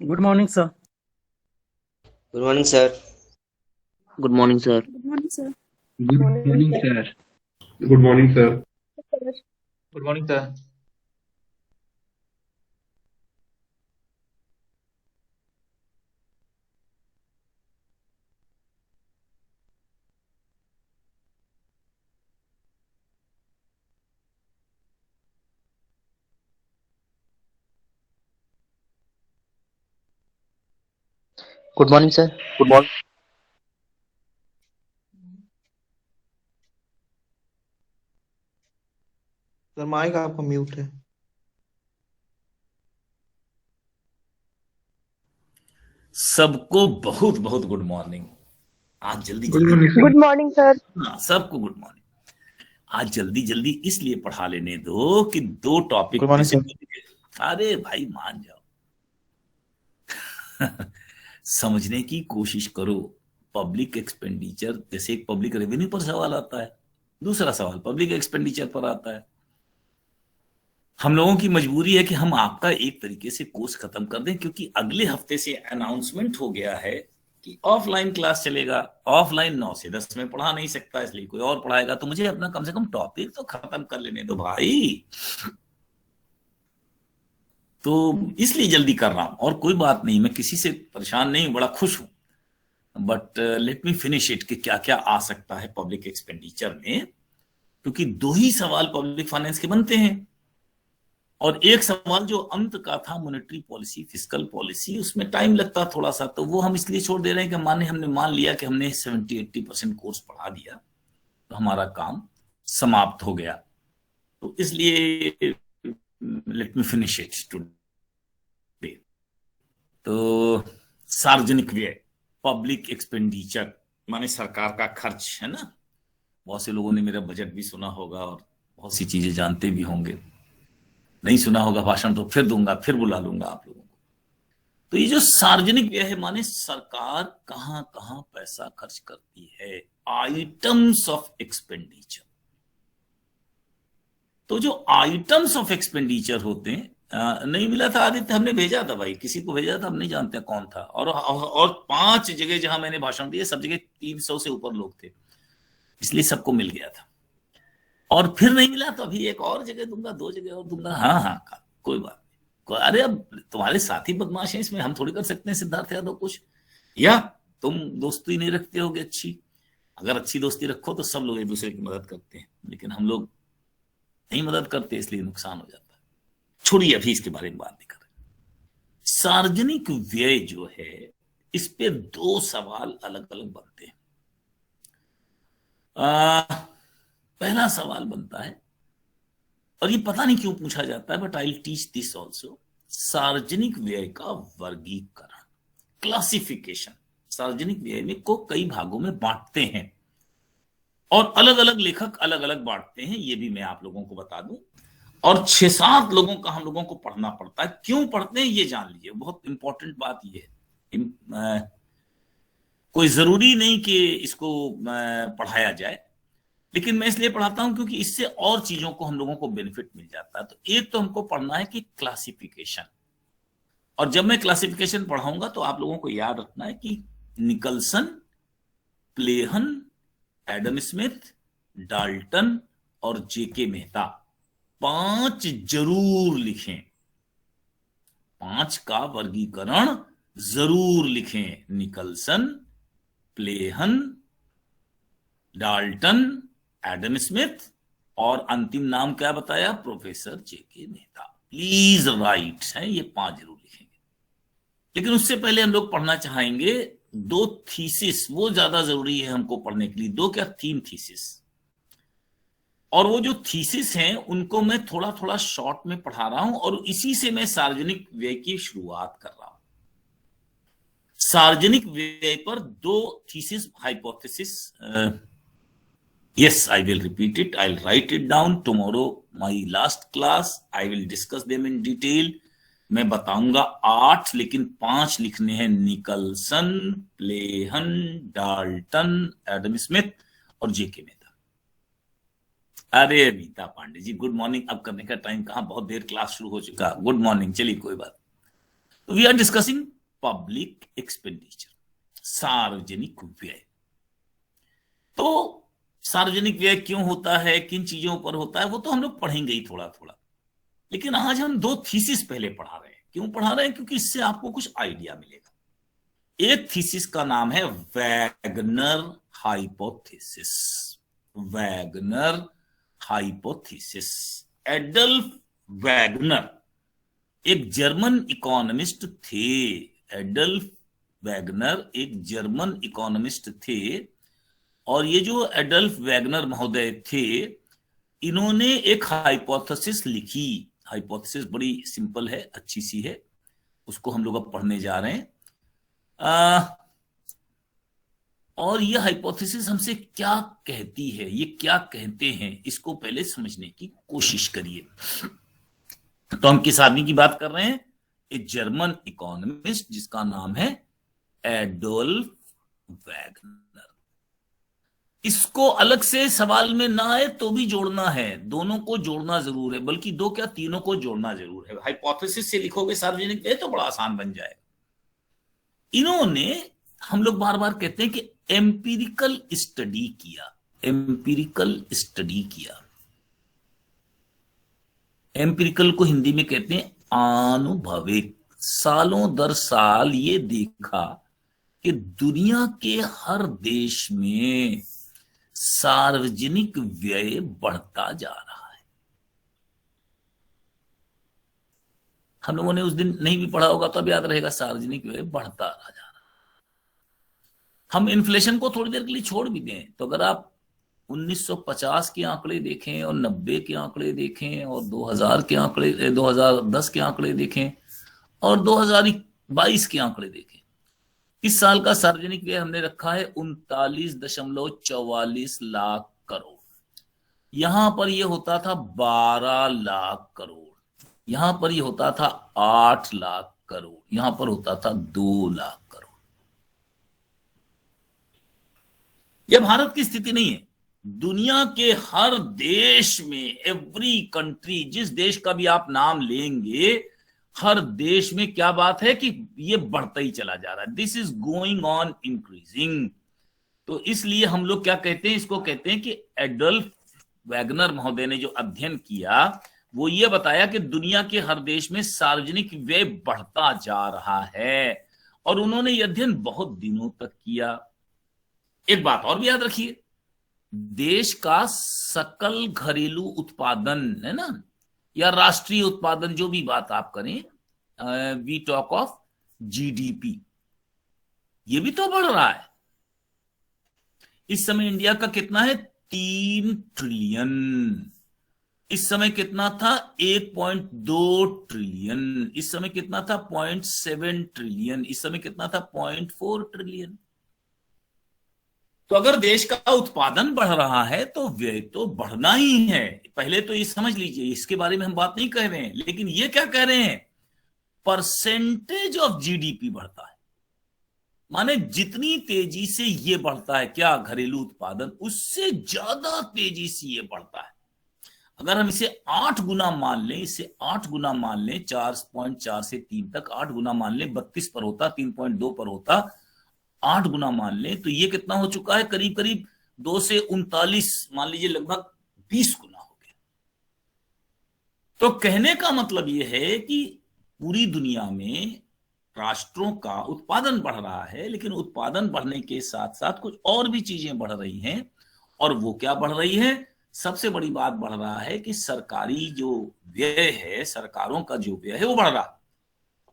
Good morning, sir. Good morning, sir. Good morning, sir. Good morning, sir. Good morning, sir. Good morning, sir. Good morning, sir. Good morning, sir. Good morning. Sir mic आपका mute है। सबको बहुत बहुत good morning. आज जल्दी Good जल्दी morning, sir. Good morning, sir. हाँ, सबको गुड मॉर्निंग। आज जल्दी जल्दी इसलिए पढ़ा लेने दो कि दो टॉपिक Good morning, जैसे sir. अरे भाई मान जाओ। समझने की कोशिश करो। पब्लिक एक्सपेंडिचर, जैसे एक पब्लिक रेवेन्यू पर सवाल आता है, दूसरा सवाल पब्लिक एक्सपेंडिचर पर आता है। हम लोगों की मजबूरी है कि हम आपका एक तरीके से कोर्स खत्म कर दें, क्योंकि अगले हफ्ते से अनाउंसमेंट हो गया है कि ऑफलाइन क्लास चलेगा। ऑफलाइन 9 से 10 में पढ़ा नहीं सकता, इसलिए कोई और पढ़ाएगा। तो मुझे अपना कम से कम टॉपिक तो खत्म कर लेने दो भाई। तो इसलिए जल्दी कर रहा हूं, और कोई बात नहीं, मैं किसी से परेशान नहीं हूं, बड़ा खुश हूं। But let me finish it कि क्या क्या आ सकता है पब्लिक एक्सपेंडिचर में, क्योंकि दो ही सवाल पब्लिक फाइनेंस के बनते हैं, और एक सवाल जो अंत का था मॉनेटरी पॉलिसी, फिस्कल पॉलिसी, उसमें टाइम लगता थोड़ा सा। तो वो हम इसलिए छोड़ दे रहे हैं कि हमने मान लिया कि हमने 70-80% कोर्स पढ़ा दिया तो हमारा काम समाप्त हो गया। तो इसलिए let me finish it today. तो सार्वजनिक व्यय, पब्लिक एक्सपेंडिचर माने सरकार का खर्च, है ना। बहुत से लोगों ने मेरा बजट भी सुना होगा और बहुत सी चीजें जानते भी होंगे। नहीं सुना होगा भाषण तो फिर दूंगा, फिर बुला लूंगा आप लोगों को। तो ये जो सार्वजनिक व्यय है, माने सरकार कहां कहां पैसा खर्च करती है, आइटम्स ऑफ एक्सपेंडिचर। तो जो आइटम्स ऑफ एक्सपेंडिचर होते हैं, नहीं मिला था आदित्य, हमने भेजा था भाई, किसी को भेजा था, हम नहीं जानते कौन था। और 5 जगह जहां मैंने भाषण दिए, सब जगह 300 से ऊपर लोग थे, इसलिए सबको मिल गया था। और फिर नहीं मिला तो अभी एक और जगह दूंगा, 2 जगह और दूंगा। हाँ हाँ, कोई बात नहीं। अरे अब तुम्हारे साथी बदमाश हैं, इसमें हम थोड़ी कर सकते हैं सिद्धार्थ यादव कुछ। या तुम दोस्ती नहीं रखते होगे अच्छी। अगर अच्छी दोस्ती रखो तो सब लोग एक दूसरे की मदद करते हैं, लेकिन हम लोग नहीं मदद करते, इसलिए नुकसान हो जाता है। छोड़िए, अभी इसके बारे में बात नहीं कर रहे। सार्वजनिक व्यय जो है, इस पे 2 सवाल अलग अलग बनते हैं। पहला सवाल बनता है, और ये पता नहीं क्यों पूछा जाता है, but I will teach this also. सार्वजनिक व्यय का वर्गीकरण, क्लासिफिकेशन। सार्वजनिक व्यय में को कई भागों में बांटते हैं, और अलग अलग लेखक अलग अलग बांटते हैं, ये भी मैं आप लोगों को बता दूं। और 6-7 लोगों का हम लोगों को पढ़ना पड़ता है। क्यों पढ़ते हैं ये जान लीजिए, बहुत इंपॉर्टेंट बात ये है। कोई जरूरी नहीं कि इसको पढ़ाया जाए, लेकिन मैं इसलिए पढ़ाता हूं क्योंकि इससे और चीजों को हम लोगों को बेनिफिट मिल जाता है। तो एक तो हमको पढ़ना है कि क्लासिफिकेशन, और जब मैं क्लासिफिकेशन पढ़ाऊंगा तो आप लोगों को याद रखना है कि निकलसन, प्लेहन, एडम स्मिथ, डाल्टन और जेके मेहता, 5 जरूर लिखें। 5 का वर्गीकरण जरूर लिखें। निकलसन, प्लेहन, डाल्टन, एडम स्मिथ, और अंतिम नाम क्या बताया, professor JK Mehta. Please right है, ये 5 जरूर लिखेंगे। लेकिन उससे पहले हम लोग पढ़ना चाहेंगे 2 थीसिस, वो ज्यादा जरूरी है हमको पढ़ने के लिए। 2 क्या, 3 थीसिस। और वो जो थीसिस हैं उनको मैं थोड़ा थोड़ा शॉर्ट में पढ़ा रहा हूं, और इसी से मैं सार्वजनिक व्यय की शुरुआत कर रहा हूं। सार्वजनिक व्यय पर 2 thesis hypothesis. Yes, I will repeat it. I'll write it down tomorrow. My last class, I will discuss them in detail. मैं बताऊंगा 8, लेकिन 5 लिखने हैं। निकलसन, प्लेहन, डाल्टन, एडम स्मिथ और जेके मेहता। अरे रीता पांडे जी, गुड मॉर्निंग। अब करने का टाइम कहां, बहुत देर क्लास शुरू हो चुका। गुड मॉर्निंग, चलिए कोई बात। तो we are discussing public expenditure, सार्वजनिक व्यय। तो सार्वजनिक व्यय क्यों होता है, किन चीजों पर होता है, वो तो हम लोग पढ़ेंगे ही थोड़ा थोड़ा। लेकिन आज हम दो थीसिस पहले पढ़ा रहे हैं। क्यों पढ़ा रहे हैं? क्योंकि इससे आपको कुछ आइडिया मिलेगा। एक थीसिस का नाम है Wagner hypothesis. Wagner hypothesis. Adolf Wagner एक जर्मन इकोनॉमिस्ट थे। एडल्फ वैगनर एक जर्मन इकोनॉमिस्ट थे। और ये जो एडल्फ वैगनर महोदय थे, इन्होंने एक हाइपोथेसिस लिखी। हाइपोथेसिस बड़ी सिंपल है, अच्छी सी है, उसको हम लोग अब पढ़ने जा रहे हैं। और ये हाइपोथेसिस हमसे क्या कहती है, ये क्या कहते हैं, इसको पहले समझने की कोशिश करिए। तो हम किस आदमी की बात कर रहे हैं? एक जर्मन इकोनॉमिस्ट जिसका नाम है एडोल्फ वैगनर। इसको अलग से सवाल में ना आए तो भी जोड़ना है, दोनों को जोड़ना जरूर है, बल्कि दो क्या तीनों को जोड़ना जरूर है। हाइपोथेसिस से लिखोगे सार्वजनिक व्यय तो बड़ा आसान बन जाएगा। इन्होंने, हम लोग बार बार कहते हैं कि एम्पिरिकल स्टडी किया। एम्पिरिकल स्टडी किया। एम्पिरिकल को हिंदी में कहते हैं आनुभविक। सालों दर साल ये देखा कि दुनिया के हर देश में सार्वजनिक व्यय बढ़ता जा रहा है। हम लोगों ने उस दिन नहीं भी पढ़ा होगा तो अब याद रहेगा, सार्वजनिक व्यय बढ़ता जा रहा है। हम इन्फ्लेशन को थोड़ी देर के लिए छोड़ भी दें तो अगर आप 1950 के आंकड़े देखें और 90 के आंकड़े देखें और 2000 के आंकड़े, 2010 के आंकड़े देखें और 2022 के आंकड़े देखें, इस साल का सार्वजनिक व्यय हमने रखा है 39.44 लाख करोड़। यहां पर यह होता था 12 लाख करोड़, यहां पर यह होता था 8 लाख करोड़, यहां पर होता था 2 लाख करोड़। यह भारत की स्थिति नहीं है, दुनिया के हर देश में, एवरी कंट्री, जिस देश का भी आप नाम लेंगे, हर देश में क्या बात है कि ये बढ़ता ही चला जा रहा है। This is going on increasing. तो इसलिए हम लोग क्या कहते हैं, इसको कहते हैं कि एडल्फ वैगनर महोदय ने जो अध्ययन किया वो ये बताया कि दुनिया के हर देश में सार्वजनिक व्यय बढ़ता जा रहा है। और उन्होंने यह अध्ययन बहुत दिनों तक किया। एक बात और भी याद रखिए, देश का सकल घरेलू उत्पादन है ना, या राष्ट्रीय उत्पादन, जो भी बात आप करें, वी टॉक ऑफ जीडीपी, ये भी तो बढ़ रहा है। इस समय इंडिया का कितना है? 3 ट्रिलियन। इस समय कितना था? 1.2 ट्रिलियन। इस समय कितना था? 0.7 ट्रिलियन। इस समय कितना था? 0.4 ट्रिलियन। तो अगर देश का उत्पादन बढ़ रहा है तो व्यय तो बढ़ना ही है। पहले तो ये समझ लीजिए, इसके बारे में हम बात नहीं कर रहे हैं, लेकिन ये क्या कह रहे हैं, परसेंटेज ऑफ जीडीपी बढ़ता है। माने जितनी तेजी से ये बढ़ता है क्या घरेलू उत्पादन, उससे ज्यादा तेजी से ये बढ़ता है। अगर हम इसे 8 गुना मान लें, इसे 8 गुना मान लें, 4.4 से 3 तक 8 गुना मान लें, 32 पर होता, 3.2 पर होता, 8 गुना मान लें तो ये कितना हो चुका है? करीब करीब 2 से 39, मान लीजिए लगभग 20 गुना हो गया। तो कहने का मतलब ये है कि पूरी दुनिया में राष्ट्रों का उत्पादन बढ़ रहा है, लेकिन उत्पादन बढ़ने के साथ साथ कुछ और भी चीजें बढ़ रही हैं। और वो क्या बढ़ रही है? सबसे बड़ी बात बढ़ रहा है कि सरकारी जो व्यय है, सरकारों का जो व्यय है वो बढ़ रहा है।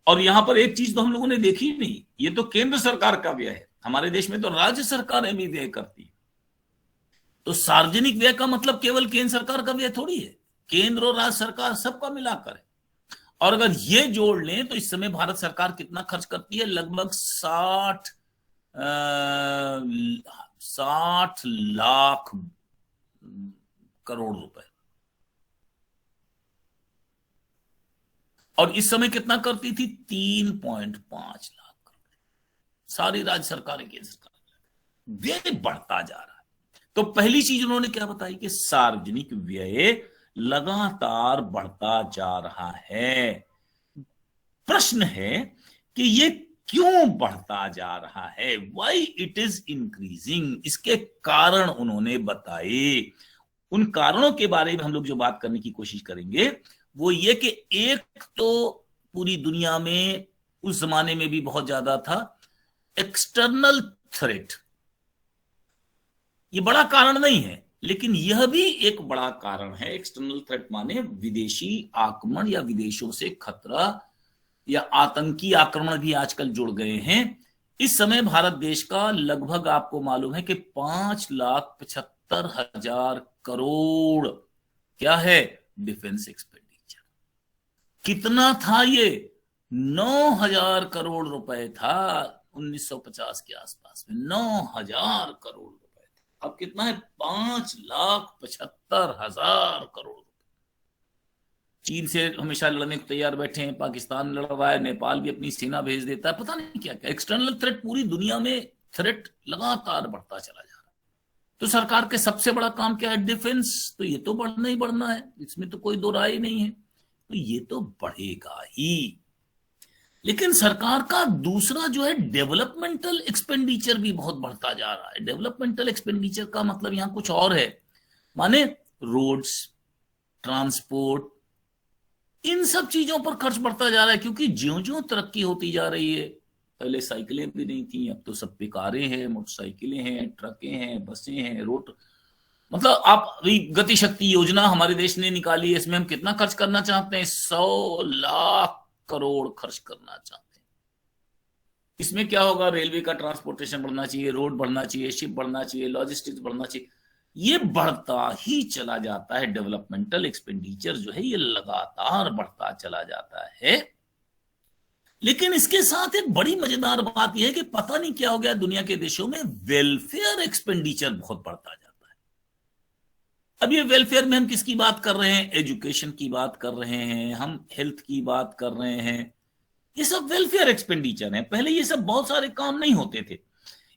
और यहां पर एक चीज तो हम लोगों ने देखी नहीं, ये तो केंद्र सरकार का व्यय है। हमारे देश में तो राज्य सरकारें भी व्यय करती है। तो सार्वजनिक व्यय का मतलब केवल केंद्र सरकार का व्यय थोड़ी है, केंद्र और राज्य सरकार सबका मिलाकर है। और अगर ये जोड़ लें तो इस समय भारत सरकार कितना खर्च करती है? लगभग 60 लाख करोड़ रुपए। और इस समय कितना करती थी? 3.5 लाख करोड़। सारी राज्य सरकारें, केंद्र सरकार, व्यय बढ़ता जा रहा है। तो पहली चीज उन्होंने क्या बताई कि सार्वजनिक व्यय लगातार बढ़ता जा रहा है। प्रश्न है कि ये क्यों बढ़ता जा रहा है, वाई इट इज इंक्रीजिंग। इसके कारण उन्होंने बताए। उन कारणों के बारे में हम लोग जो बात करने की कोशिश करेंगे वो ये कि एक तो पूरी दुनिया में उस जमाने में भी बहुत ज्यादा था एक्सटर्नल थ्रेट। ये बड़ा कारण नहीं है, लेकिन यह भी एक बड़ा कारण है। एक्सटर्नल थ्रेट माने विदेशी आक्रमण या विदेशों से खतरा या आतंकी आक्रमण भी आजकल जुड़ गए हैं। इस समय भारत देश का लगभग आपको मालूम है कि 5,75,000 करोड़ क्या है डिफेंस एक्सपेंडिचर। कितना था ये? 9,000 करोड़ रुपए था 1950 के आसपास में। 9,000 करोड़ रुपए था। अब कितना है? 5,75,000 करोड़। चीन से हमेशा लड़ने को तैयार बैठे हैं, पाकिस्तान लड़ रहा है, नेपाल भी अपनी सेना भेज देता है, पता नहीं क्या क्या। एक्सटर्नल थ्रेट पूरी दुनिया में थ्रेट लगातार बढ़ता चला जा रहा है। तो सरकार के सबसे बड़ा काम क्या है? डिफेंस। तो ये तो बढ़ना ही बढ़ना है, इसमें तो कोई दो राय नहीं है। तो ये तो बढ़ेगा ही। लेकिन सरकार का दूसरा जो है डेवलपमेंटल एक्सपेंडिचर भी बहुत बढ़ता जा रहा है। डेवलपमेंटल एक्सपेंडिचर का मतलब यहां कुछ और है, माने रोड्स, ट्रांसपोर्ट, इन सब चीजों पर खर्च बढ़ता जा रहा है। क्योंकि ज्यों ज्यों तरक्की होती जा रही है, पहले साइकिलें भी नहीं थी, अब तो सब पे कारें हैं, मोटरसाइकिलें हैं, ट्रकें हैं, बसें हैं, रोड। मतलब आप गति शक्ति योजना हमारे देश ने निकाली है, इसमें हम कितना खर्च करना चाहते हैं? 100 लाख करोड़ खर्च करना चाहते हैं। इसमें क्या होगा? रेलवे का ट्रांसपोर्टेशन बढ़ना चाहिए, रोड बढ़ना चाहिए, शिप बढ़ना चाहिए, लॉजिस्टिक्स बढ़ना चाहिए। ये बढ़ता ही चला जाता है। डेवलपमेंटल एक्सपेंडिचर जो है ये लगातार बढ़ता चला जाता है। लेकिन इसके साथ एक बड़ी मजेदार बात यह है कि पता नहीं क्या हो गया, दुनिया के देशों में वेलफेयर एक्सपेंडिचर बहुत बढ़ता जाता है। अब ये वेलफेयर में हम किसकी बात कर रहे हैं? एजुकेशन की बात कर रहे हैं, हम हेल्थ की बात कर रहे हैं। ये सब वेलफेयर एक्सपेंडिचर है। पहले ये सब बहुत सारे काम नहीं होते थे,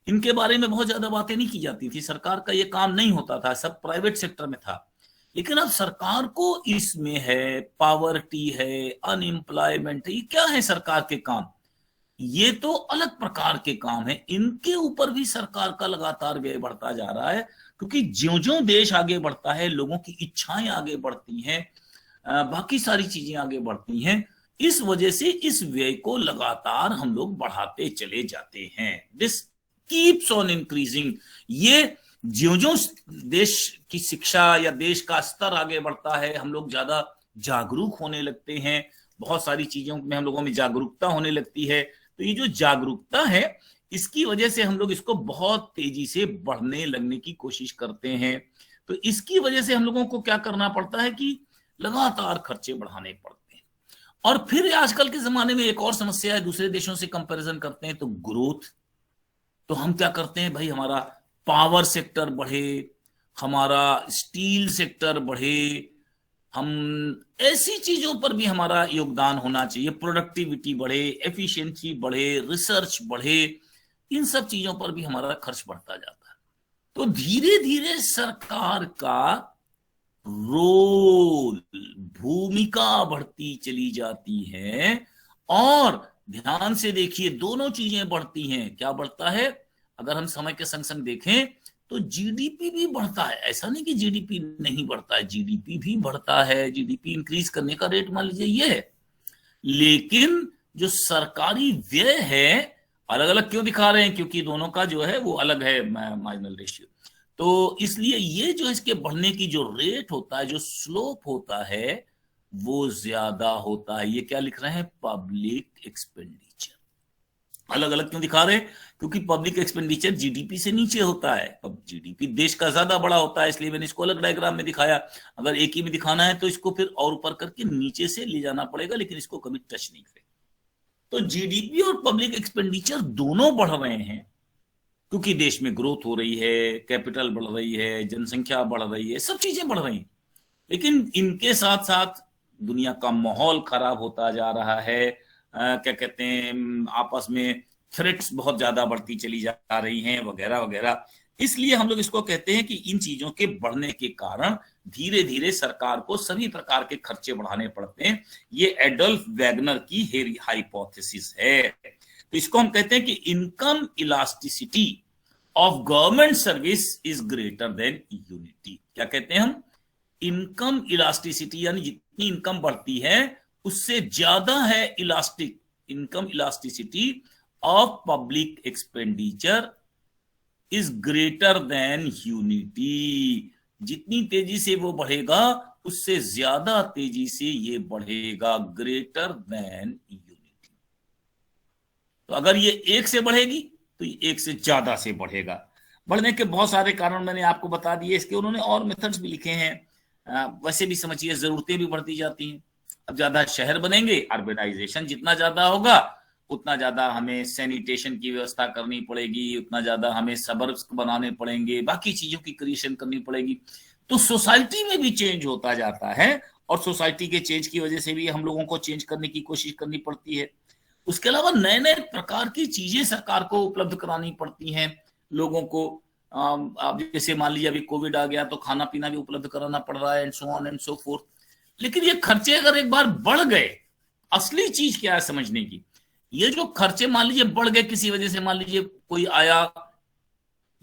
इनके बारे में बहुत ज्यादा बातें नहीं की जाती थी, सरकार का ये काम नहीं होता था, सब प्राइवेट सेक्टर में था। लेकिन अब सरकार को इसमें है, पावर्टी है, अनएम्प्लॉयमेंट है, ये क्या है सरकार के काम? ये तो अलग प्रकार के काम है। इनके ऊपर भी सरकार का लगातार व्यय बढ़ता जा रहा है। क्योंकि ज्यों ज्यों देश आगे बढ़ता है, लोगों की इच्छाएं आगे बढ़ती हैं, बाकी सारी चीजें आगे बढ़ती हैं, इस वजह से इस व्यय को लगातार हम लोग बढ़ाते चले जाते हैं। This keeps on increasing. ये ज्यों ज्यों देश की शिक्षा या देश का स्तर आगे बढ़ता है, हम लोग ज्यादा जागरूक होने लगते हैं, बहुत सारी चीजों में हम लोगों में जागरूकता होने लगती है। तो ये जो जागरूकता है, इसकी वजह से हम लोग इसको बहुत तेजी से बढ़ने लगने की कोशिश करते हैं। तो इसकी वजह से हम लोगों को क्या करना पड़ता है कि लगातार खर्चे बढ़ाने पड़ते हैं। और फिर आजकल के जमाने में एक और समस्या है, दूसरे देशों से कंपैरिजन करते हैं तो ग्रोथ। तो हम क्या करते हैं भाई, हमारा पावर सेक्टर बढ़े, हमारा स्टील सेक्टर बढ़े, हम ऐसी चीजों पर भी हमारा योगदान होना चाहिए, प्रोडक्टिविटी बढ़े, एफिशिएंसी बढ़े, रिसर्च बढ़े, इन सब चीजों पर भी हमारा खर्च बढ़ता जाता है। तो धीरे धीरे सरकार का रोल, भूमिका बढ़ती चली जाती है। और ध्यान से देखिए, दोनों चीजें बढ़ती हैं। क्या बढ़ता है? अगर हम समय के संग संग देखें तो जीडीपी भी बढ़ता है। ऐसा नहीं कि जीडीपी नहीं बढ़ता है, जीडीपी भी बढ़ता है। जीडीपी इंक्रीज करने का रेट मान लीजिए ये है। लेकिन जो सरकारी व्यय है, अलग अलग क्यों दिखा रहे हैं? क्योंकि दोनों का जो है वो अलग है मार्जिनल रेशियो। तो इसलिए ये जो इसके बढ़ने की जो रेट होता है, जो स्लोप होता है, वो ज्यादा होता है। ये क्या लिख रहे हैं? Public expenditure. अलग अलग क्यों दिखा रहे हैं? क्योंकि पब्लिक एक्सपेंडिचर जीडीपी से नीचे होता है। अब जीडीपी देश का ज्यादा बड़ा होता है, इसलिए मैंने इसको अलग डायग्राम में दिखाया। अगर एक ही में दिखाना है तो इसको फिर और ऊपर करके नीचे से ले जाना पड़ेगा, लेकिन इसको कभी टच नहीं करेगा। तो जीडीपी और पब्लिक एक्सपेंडिचर दोनों बढ़ रहे हैं, क्योंकि देश में ग्रोथ हो रही है, कैपिटल बढ़ रही है, जनसंख्या बढ़ रही है, सब चीजें बढ़ रही हैं। लेकिन इनके साथ साथ दुनिया का माहौल खराब होता जा रहा है। क्या कहते हैं, आपस में थ्रेट्स बहुत ज्यादा बढ़ती चली जा रही हैं, वगैरह वगैरह। इसलिए हम लोग इसको कहते हैं कि इन चीजों के बढ़ने के कारण धीरे धीरे सरकार को सभी प्रकार के खर्चे बढ़ाने पड़ते हैं। ये एडोल्फ वैगनर की हाइपोथेसिस है। तो इसको हम कहते हैं कि income elasticity of government service is greater than unity. क्या कहते हैं हम? इनकम इलास्टिसिटी, यानी जितनी इनकम बढ़ती है उससे ज्यादा है elastic income elasticity of public expenditure is greater than unity. जितनी तेजी से वो बढ़ेगा उससे ज्यादा तेजी से ये बढ़ेगा, ग्रेटर देन यूनिटी। तो अगर ये 1 से बढ़ेगी तो ये 1 से ज्यादा से बढ़ेगा। बढ़ने के बहुत सारे कारण मैंने आपको बता दिए, इसके उन्होंने और मेथड्स भी लिखे हैं। वैसे भी समझिए, जरूरतें भी बढ़ती जाती हैं। अब ज्यादा शहर बनेंगे, अर्बनाइजेशन जितना ज्यादा होगा उतना ज्यादा हमें सैनिटेशन की व्यवस्था करनी पड़ेगी, उतना ज्यादा हमें सबर्ब्स बनाने पड़ेंगे, बाकी चीजों की क्रिएशन करनी पड़ेगी। तो सोसाइटी में भी चेंज होता जाता है और सोसाइटी के चेंज की वजह से भी हम लोगों को चेंज करने की कोशिश करनी पड़ती है। उसके अलावा नए नए प्रकार की चीजें सरकार को उपलब्ध करानी पड़ती हैं लोगों को। अब जैसे मान लीजिए अभी कोविड आ गया तो खाना पीना भी उपलब्ध कराना पड़ रहा है, and so on and so fourth. लेकिन ये खर्चे अगर एक बार बढ़ गए, असली चीज क्या है समझने की, ये जो खर्चे मान लीजिए बढ़ गए किसी वजह से, मान लीजिए कोई आया,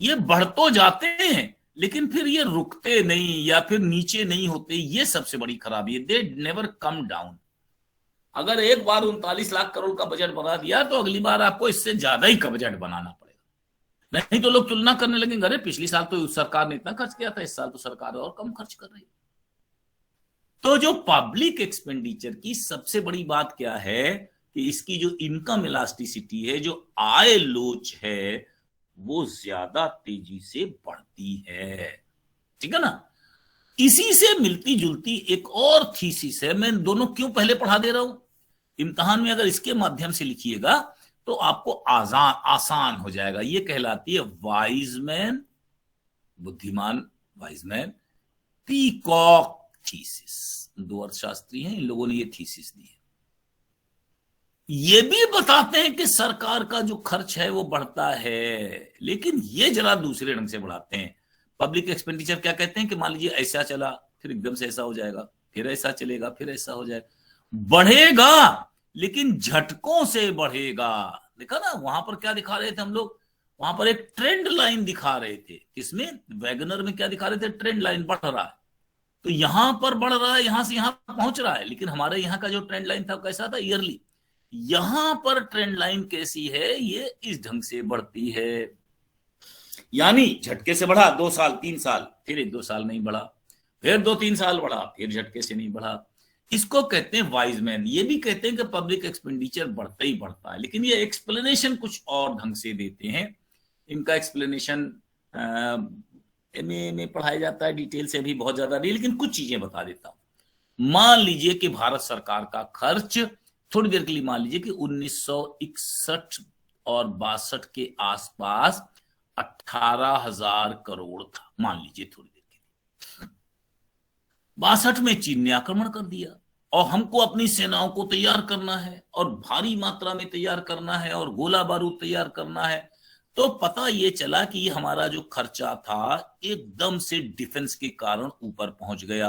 ये बढ़ तो जाते हैं लेकिन फिर ये रुकते नहीं या फिर नीचे नहीं होते। ये सबसे बड़ी खराबी है, दे नेवर कम डाउन। अगर एक बार 39 लाख करोड़ का बजट बना दिया तो अगली बार आपको इससे ज्यादा ही का बजट बनाना पड़ेगा। नहीं तो लोग तुलना करने लगेंगे, अरे पिछली साल तो सरकार ने इतना खर्च किया था, इस साल तो सरकार और कम खर्च कर रही है। तो जो पब्लिक एक्सपेंडिचर की सबसे बड़ी बात क्या है कि इसकी जो इनकम इलास्टिसिटी है, जो आय लोच है, वो ज्यादा तेजी से बढ़ती है। ठीक है ना? इसी से मिलती जुलती एक और थीसिस है। मैं दोनों क्यों पहले पढ़ा दे रहा हूं, इम्तिहान में अगर इसके माध्यम से लिखिएगा तो आपको आसान हो जाएगा। ये कहलाती है वाइजमैन, बुद्धिमान वाइजमैन पीकॉक थीसिस। 2 अर्थशास्त्री हैं, इन लोगों ने ये थीसिस दी है। ये भी बताते हैं कि सरकार का जो खर्च है वो बढ़ता है, लेकिन ये जरा दूसरे ढंग से बढ़ाते हैं। पब्लिक एक्सपेंडिचर क्या कहते हैं कि मान लीजिए ऐसा चला, फिर एकदम से ऐसा हो जाएगा, फिर ऐसा चलेगा, फिर ऐसा हो जाएगा, बढ़ेगा लेकिन झटकों से बढ़ेगा। देखा ना वहां पर क्या दिखा रहे थे हम लोग, वहां पर एक ट्रेंड लाइन दिखा रहे थे। किसमें? वैगनर में क्या दिखा रहे थे? ट्रेंड लाइन बढ़ रहा है, तो यहां पर बढ़ रहा है, यहां से यहां पहुंच रहा है। लेकिन हमारे यहाँ का जो ट्रेंड लाइन था कैसा था? ईयरली। यहां पर ट्रेंड लाइन कैसी है? ये इस ढंग से बढ़ती है, यानी झटके से बढ़ा 2 साल 3 साल, फिर 1-2 साल नहीं बढ़ा, फिर 2-3 साल बढ़ा, फिर झटके से नहीं बढ़ा। इसको कहते हैं वाइजमैन। ये भी कहते हैं कि पब्लिक एक्सपेंडिचर बढ़ता ही बढ़ता है, लेकिन ये एक्सप्लेनेशन कुछ और ढंग से देते हैं। इनका एक्सप्लेनेशन में पढ़ाया जाता है डिटेल से, अभी बहुत ज्यादा नहीं, लेकिन कुछ चीजें बता देता हूं। मान लीजिए कि भारत सरकार का खर्च, थोड़ी देर के लिए मान लीजिए कि 1961 और 62 के आसपास 18,000 करोड़ था, मान लीजिए थोड़ी देर के लिए। 62 में चीन ने आक्रमण कर दिया और हमको अपनी सेनाओं को तैयार करना है और भारी मात्रा में तैयार करना है और गोला बारूद तैयार करना है। तो पता ये चला कि ये हमारा जो खर्चा था एकदम से डिफेंस के कारण ऊपर पहुंच गया।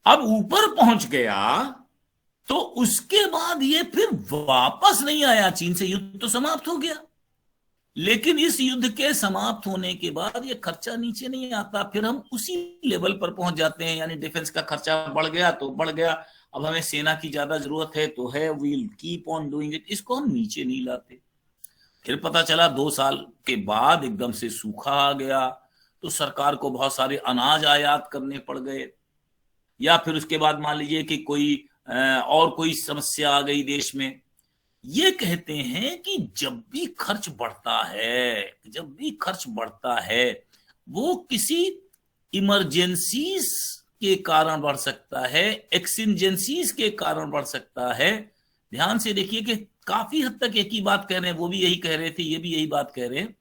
अब ऊपर पहुंच गया तो उसके बाद ये फिर वापस नहीं आया चीन से। युद्ध तो समाप्त हो गया, लेकिन इस युद्ध के समाप्त होने के बाद ये खर्चा नीचे नहीं आता, फिर हम उसी लेवल पर पहुंच जाते हैं। यानी डिफेंस का खर्चा बढ़ गया तो बढ़ गया, अब हमें सेना की ज्यादा जरूरत है तो है, we'll keep on doing it, इसको हम नीचे नहीं लाते। फिर पता चला 2 साल के बाद एकदम से सूखा आ गया तो सरकार को बहुत सारे अनाज आयात करने पड़ गए, या फिर उसके बाद मान लीजिए कि कोई और कोई समस्या आ गई देश में। ये कहते हैं कि जब भी खर्च बढ़ता है वो किसी इमरजेंसीज के कारण बढ़ सकता है, एक्सिजेंसीज के कारण बढ़ सकता है। ध्यान से देखिए कि काफी हद तक एक ही बात कह रहे हैं, वो भी यही कह रहे थे, ये भी यही बात कह रहे हैं।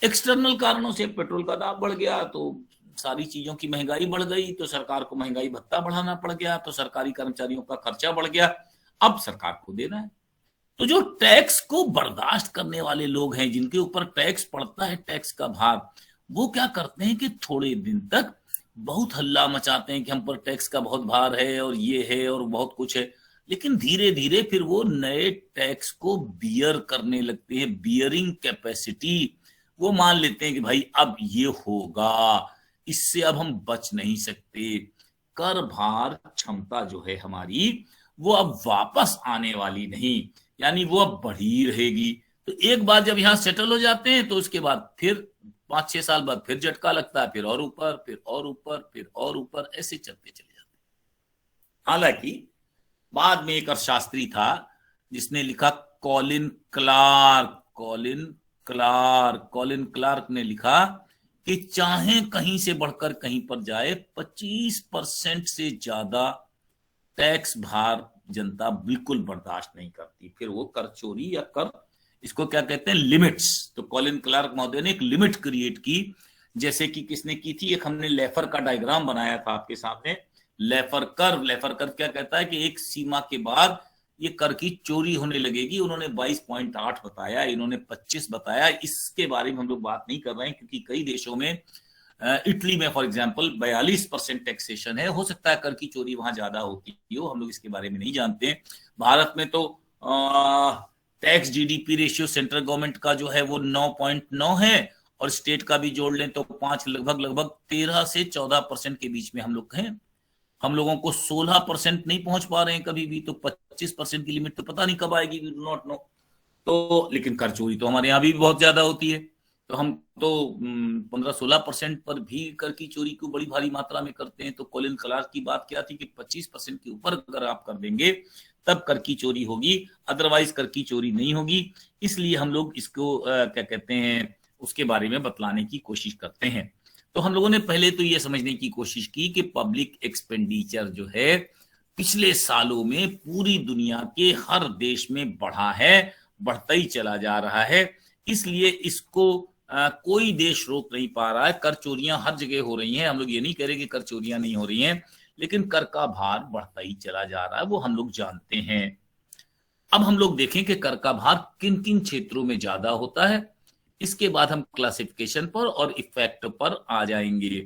एक्सटर्नल कारणों से पेट्रोल का दाम बढ़ गया तो सारी चीजों की महंगाई बढ़ गई, तो सरकार को महंगाई भत्ता बढ़ाना पड़ गया, तो सरकारी कर्मचारियों का खर्चा बढ़ गया, अब सरकार को देना है। तो जो टैक्स को बर्दाश्त करने वाले लोग हैं, जिनके ऊपर टैक्स पड़ता है, टैक्स का भार, वो क्या करते हैं कि थोड़े दिन तक बहुत हल्ला मचाते हैं कि हम पर टैक्स का बहुत भार है और ये है और बहुत कुछ है, लेकिन धीरे धीरे फिर वो नए टैक्स को बियर करने लगते हैं। बियरिंग कैपेसिटी, वो मान लेते हैं कि भाई अब ये होगा, इससे अब हम बच नहीं सकते। कर भार क्षमता जो है हमारी, वो अब वापस आने वाली नहीं, यानी वो अब बढ़ी रहेगी। तो एक बार जब यहां सेटल हो जाते हैं तो उसके बाद फिर 5-6 साल बाद फिर झटका लगता है, फिर और ऊपर, फिर और ऊपर, फिर और ऊपर, ऐसे चलते चले जाते हैं। हालांकि बाद में एक अर्थशास्त्री था जिसने लिखा, कॉलिन क्लार्क ने लिखा कि चाहे कहीं से बढ़कर कहीं पर जाए, 25% से ज्यादा टैक्स भार जनता बिल्कुल बर्दाश्त नहीं करती। फिर वो कर चोरी या कर, इसको क्या कहते हैं, लिमिट्स। तो कॉलिन क्लार्क महोदय ने एक लिमिट क्रिएट की, जैसे कि किसने की थी, एक हमने लेफर का डायग्राम बनाया था आपके सामने। लेफर कर क्या कहता है कि एक सीमा के बाद ये कर की चोरी होने लगेगी। उन्होंने 22.8 बताया, इन्होंने 25 बताया। इसके बारे में हम लोग बात नहीं कर रहे हैं, क्योंकि कई देशों में, इटली में फॉर एग्जांपल 42% टैक्सेशन है। हो सकता है कर की चोरी वहां ज्यादा होती हो, हम लोग इसके बारे में नहीं जानते। भारत में तो tax GDP ratio central government का जो है वो 9.9 है, और स्टेट का भी जोड़ लें तो 5, लगभग 13 से 14% के बीच में हम लोग हैं। हम लोगों को 16% नहीं पहुंच पा रहे हैं कभी भी, तो 25% की लिमिट तो पता नहीं कब आएगी, वी डू नॉट नो। तो लेकिन कर चोरी तो हमारे यहाँ भी बहुत ज्यादा होती है, तो हम तो 15-16% पर भी कर की चोरी को बड़ी भारी मात्रा में करते हैं। तो कॉलिन क्लार्क की बात क्या थी कि 25% के ऊपर अगर आप कर देंगे तब कर की चोरी होगी, अदरवाइज कर की चोरी नहीं होगी। इसलिए हम लोग इसको क्या कहते हैं, उसके बारे में बतलाने की कोशिश करते हैं। तो हम लोगों ने पहले तो ये समझने की कोशिश की कि पब्लिक एक्सपेंडिचर जो है पिछले सालों में पूरी दुनिया के हर देश में बढ़ा है, बढ़ता ही चला जा रहा है। इसलिए इसको कोई देश रोक नहीं पा रहा है। कर चोरियां हर जगह हो रही हैं, हम लोग ये नहीं कह रहे कि कर चोरियां नहीं हो रही हैं, लेकिन कर का भार बढ़ता ही चला जा रहा है, वो हम लोग जानते हैं। अब हम लोग देखें कि कर का भार किन किन क्षेत्रों में ज्यादा होता है, इसके बाद हम क्लासिफिकेशन पर और इफेक्ट पर आ जाएंगे।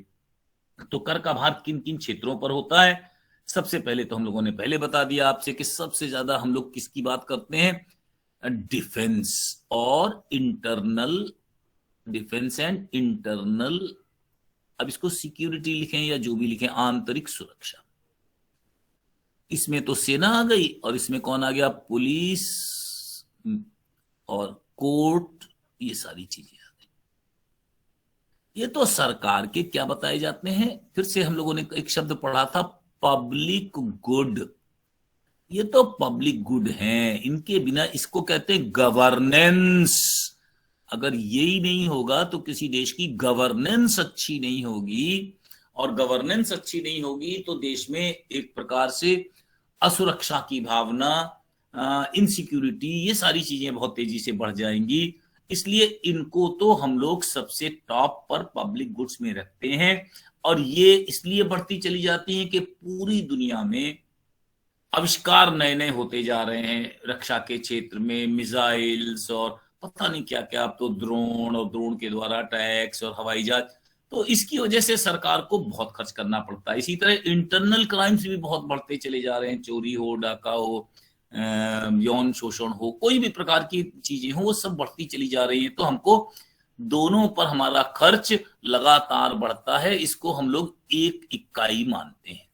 तो कर का भार किन किन क्षेत्रों पर होता है, सबसे पहले तो हम लोगों ने पहले बता दिया आपसे कि सबसे ज्यादा हम लोग किसकी बात करते हैं, डिफेंस और इंटरनल, डिफेंस एंड इंटरनल, अब इसको सिक्योरिटी लिखें या जो भी लिखें, आंतरिक सुरक्षा। इसमें तो सेना आ गई, और इसमें कौन आ गया, पुलिस और कोर्ट, ये सारी चीजें आ गई। ये तो सरकार के क्या बताए जाते हैं। फिर से हम लोगों ने एक शब्द पढ़ा था, पब्लिक गुड। ये तो पब्लिक गुड हैं, इनके बिना, इसको कहते हैं गवर्नेंस। अगर यही नहीं होगा तो किसी देश की गवर्नेंस अच्छी नहीं होगी, और गवर्नेंस अच्छी नहीं होगी तो देश में एक प्रकार से असुरक्षा की भावना, इनसिक्योरिटी, ये सारी चीजें बहुत तेजी से बढ़ जाएंगी। इसलिए इनको तो हम लोग सबसे टॉप पर पब्लिक गुड्स में रखते हैं, और ये इसलिए बढ़ती चली जाती हैं कि पूरी दुनिया में आविष्कार नए नए होते जा रहे हैं। रक्षा के क्षेत्र में मिसाइल्स और पता नहीं क्या क्या, अब तो ड्रोन, और ड्रोन के द्वारा टैक्स और हवाई जहाज, तो इसकी वजह से सरकार को बहुत खर्च करना पड़ता है। इसी तरह इंटरनल क्राइम्स भी बहुत बढ़ते चले जा रहे हैं, चोरी हो, डाका हो, यौन शोषण हो, कोई भी प्रकार की चीजें हो, वो सब बढ़ती चली जा रही हैं। तो हमको दोनों पर हमारा खर्च लगातार बढ़ता है, इसको हम लोग एक इकाई मानते हैं।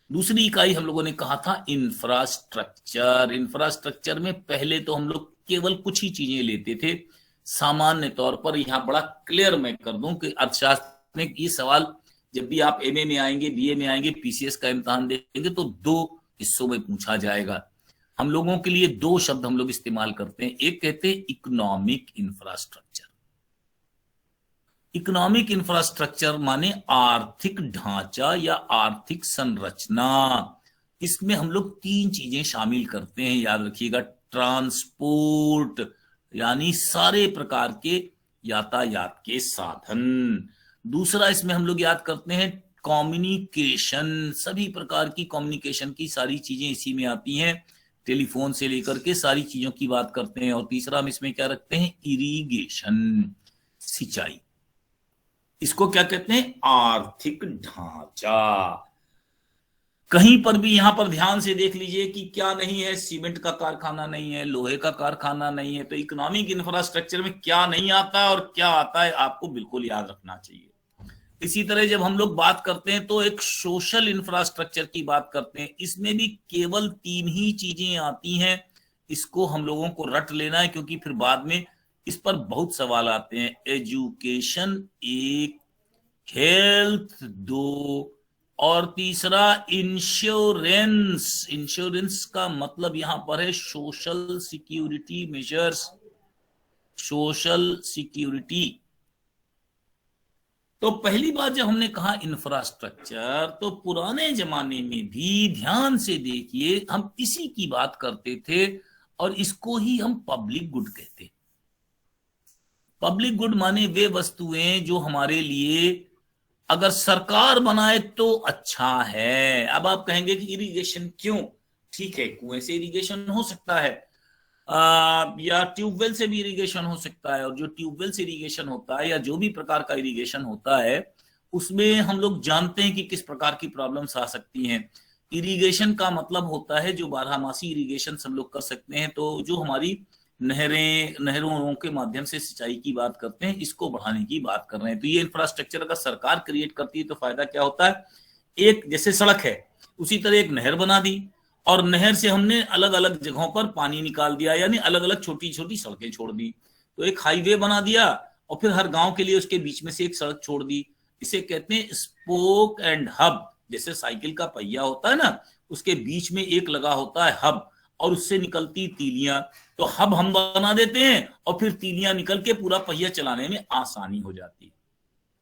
दूसरी इकाई हम लोगों ने कहा था इंफ्रास्ट्रक्चर। इंफ्रास्ट्रक्चर में पहले तो हम लोग केवल कुछ ही चीजें लेते थे। सामान्य तौर पर यहां बड़ा क्लियर मैं कर दूं कि अर्थशास्त्र में ये सवाल जब भी आप एमए में आएंगे, बीए में आएंगे, पीसीएस का इम्तिहान देंगे, तो 2 हिस्सों में पूछा जाएगा। हम लोगों के लिए 2 शब्द हम लोग इस्तेमाल करते हैं। एक कहते हैं इकोनॉमिक इंफ्रास्ट्रक्चर। इकोनॉमिक इंफ्रास्ट्रक्चर माने आर्थिक ढांचा या आर्थिक संरचना। इसमें हम लोग 3 चीजें शामिल करते हैं, याद रखिएगा। ट्रांसपोर्ट, यानी सारे प्रकार के यातायात के साधन। दूसरा इसमें हम लोग याद करते हैं कम्युनिकेशन, सभी प्रकार की कम्युनिकेशन की सारी चीजें इसी में आती हैं। टेलीफोन से लेकर के सारी चीजों की बात करते हैं। और तीसरा हम इसमें क्या रखते हैं, इरिगेशन, सिंचाई। इसको क्या कहते हैं, आर्थिक ढांचा। कहीं पर भी यहां पर ध्यान से देख लीजिए कि क्या नहीं है, सीमेंट का कारखाना नहीं है, लोहे का कारखाना नहीं है। तो इकोनॉमिक इंफ्रास्ट्रक्चर में क्या नहीं आता और क्या आता है, आपको बिल्कुल याद रखना चाहिए। इसी तरह जब हम लोग बात करते हैं तो एक सोशल इंफ्रास्ट्रक्चर की बात करते हैं, इसमें भी केवल 3 ही चीजें आती हैं। इसको हम लोगों को रट लेना है, क्योंकि फिर बाद में इस पर बहुत सवाल आते हैं। एजुकेशन 1, हेल्थ 2, और तीसरा इंश्योरेंस। इंश्योरेंस का मतलब यहां पर है social security measures, social security. तो पहली बात जब हमने कहा इंफ्रास्ट्रक्चर, तो पुराने जमाने में भी ध्यान से देखिए हम इसी की बात करते थे, और इसको ही हम पब्लिक गुड कहते। पब्लिक गुड माने वे वस्तुएं जो हमारे लिए अगर सरकार बनाए तो अच्छा है। अब आप कहेंगे कि इरिगेशन क्यों, ठीक है, कुएं से इरिगेशन हो सकता है, या ट्यूबवेल से भी इरिगेशन हो सकता है। और जो ट्यूबवेल से इरिगेशन होता है या जो भी प्रकार का इरिगेशन होता है, उसमें हम लोग जानते हैं कि किस प्रकार की प्रॉब्लम्स आ सकती हैं। इरिगेशन का मतलब होता है जो बारहमासी इरिगेशन हम लोग कर सकते हैं। तो जो हमारी नहरों के माध्यम से सिंचाई की बात करते हैं, इसको बढ़ाने की बात कर रहे हैं। तो ये इंफ्रास्ट्रक्चर अगर सरकार क्रिएट करती है तो फायदा क्या होता है, एक जैसे सड़क है उसी तरह एक नहर बना दी, और नहर से हमने अलग अलग जगहों पर पानी निकाल दिया, यानी अलग अलग छोटी छोटी सड़कें छोड़ दी। तो एक हाईवे बना दिया और फिर हर गांव के लिए उसके बीच में से एक सड़क छोड़ दी। इसे कहते हैं स्पोक एंड हब। जैसे साइकिल का पहिया होता है ना, उसके बीच में एक लगा होता है हब, और उससे निकलती तीलियां। तो हब हम बना देते हैं और फिर तीलियां निकल के पूरा पहिया चलाने में आसानी हो जाती है।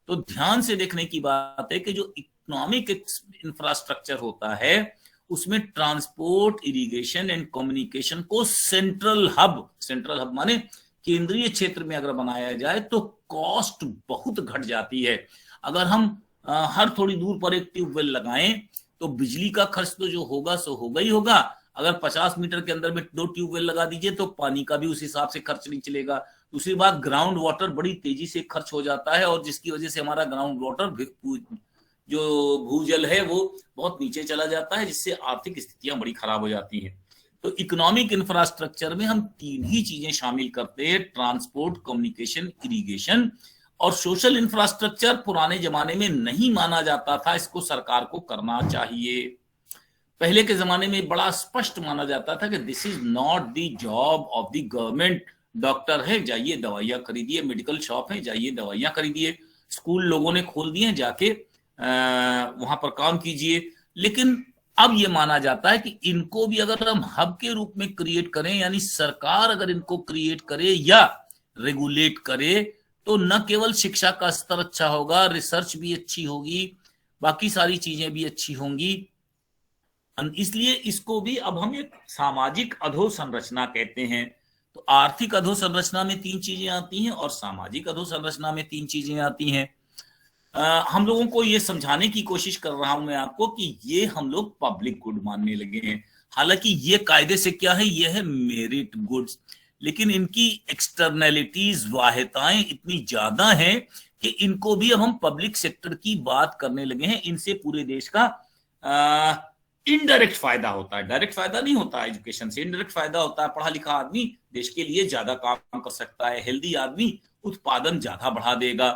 तो ध्यान से देखने की बात है कि जो इकोनॉमिक इंफ्रास्ट्रक्चर होता है उसमें ट्रांसपोर्ट, इरिगेशन एंड कम्युनिकेशन को सेंट्रल हब माने केंद्रीय क्षेत्र में अगर बनाया जाए तो कॉस्ट बहुत घट जाती है। अगर हम हर थोड़ी दूर पर एक ट्यूबवेल लगाएं तो बिजली का खर्च तो जो होगा सो होगा ही होगा। अगर 50 मीटर के अंदर में 2 ट्यूबवेल लगा दीजिए तो पानी का भी उस हिसाब से खर्च नहीं चलेगा। दूसरी बात, ग्राउंड वाटर बड़ी तेजी से खर्च हो जाता है, और जिसकी वजह से हमारा ग्राउंड वाटर जो भूजल है वो बहुत नीचे चला जाता है, जिससे आर्थिक स्थितियां बड़ी खराब हो जाती हैं। तो इकोनॉमिक इंफ्रास्ट्रक्चर में हम 3 ही चीजें शामिल करते हैं, ट्रांसपोर्ट, कम्युनिकेशन, इरिगेशन। और सोशल इंफ्रास्ट्रक्चर पुराने जमाने में नहीं माना जाता था, इसको सरकार को करना चाहिए। पहले के जमाने में बड़ा स्पष्ट माना जाता था कि this is not the job of the government. Doctor है, जाइए दवाइयां खरीदिए, मेडिकल शॉप है, जाइए दवाइयां खरीदिए, स्कूल लोगों ने खोल दिए, जाके वहां पर काम कीजिए। लेकिन अब ये माना जाता है कि इनको भी अगर हम हब के रूप में क्रिएट करें, यानी सरकार अगर इनको क्रिएट करे या रेगुलेट करे, तो न केवल शिक्षा का स्तर अच्छा होगा, रिसर्च भी अच्छी होगी, बाकी सारी चीजें भी अच्छी होंगी। इसलिए इसको भी अब हम एक सामाजिक अधोसंरचना कहते हैं। तो आर्थिक अधोसंरचना में 3 चीजें आती हैं और सामाजिक अधोसंरचना में 3 चीजें आती हैं। हम लोगों को ये समझाने की कोशिश कर रहा हूं मैं आपको कि ये हम लोग पब्लिक गुड मानने लगे हैं। हालांकि ये कायदे से क्या है, ये है मेरिट गुड्स, लेकिन इनकी एक्सटर्नैलिटीज, वाहिताएं इतनी ज्यादा हैं कि इनको भी अब हम पब्लिक सेक्टर की बात करने लगे हैं। इनसे पूरे देश का इनडायरेक्ट फायदा होता है, डायरेक्ट फायदा नहीं होता। एजुकेशन से इनडायरेक्ट फायदा होता है। पढ़ा लिखा आदमी देश के लिए ज्यादा काम कर सकता है, हेल्दी आदमी उत्पादन ज्यादा बढ़ा देगा।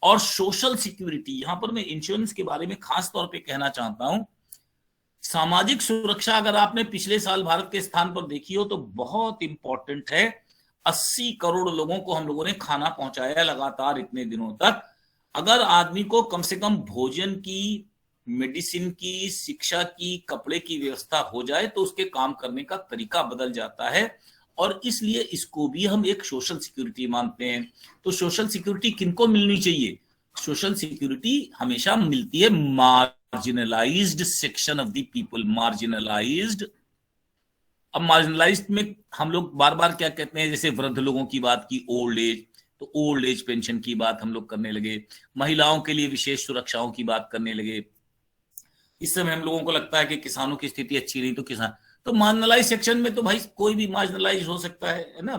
और सोशल सिक्योरिटी, यहां पर मैं इंश्योरेंस के बारे में खास तौर पे कहना चाहता हूं। सामाजिक सुरक्षा अगर आपने पिछले साल भारत के स्थान पर देखी हो तो बहुत इंपॉर्टेंट है। 80 करोड़ लोगों को हम लोगों ने खाना पहुंचाया लगातार इतने दिनों तक। अगर आदमी को कम से कम भोजन की, मेडिसिन की, शिक्षा की, कपड़े की व्यवस्था हो जाए तो उसके काम करने का तरीका बदल जाता है, और इसलिए इसको भी हम एक सोशल सिक्योरिटी मानते हैं। तो सोशल सिक्योरिटी किनको मिलनी चाहिए? सोशल सिक्योरिटी हमेशा मिलती है marginalised section of the people, marginalised. अब मार्जिनलाइज्ड में हम लोग बार बार क्या कहते हैं, जैसे वृद्ध लोगों की बात की, ओल्ड एज, तो ओल्ड एज पेंशन की बात हम लोग करने लगे, महिलाओं के लिए विशेष सुरक्षाओं की बात करने लगे। इस समय हम लोगों को लगता है कि किसानों की स्थिति अच्छी नहीं, तो तो मार्जिनलाइज सेक्शन में तो भाई कोई भी मार्जिनलाइज हो सकता है ना,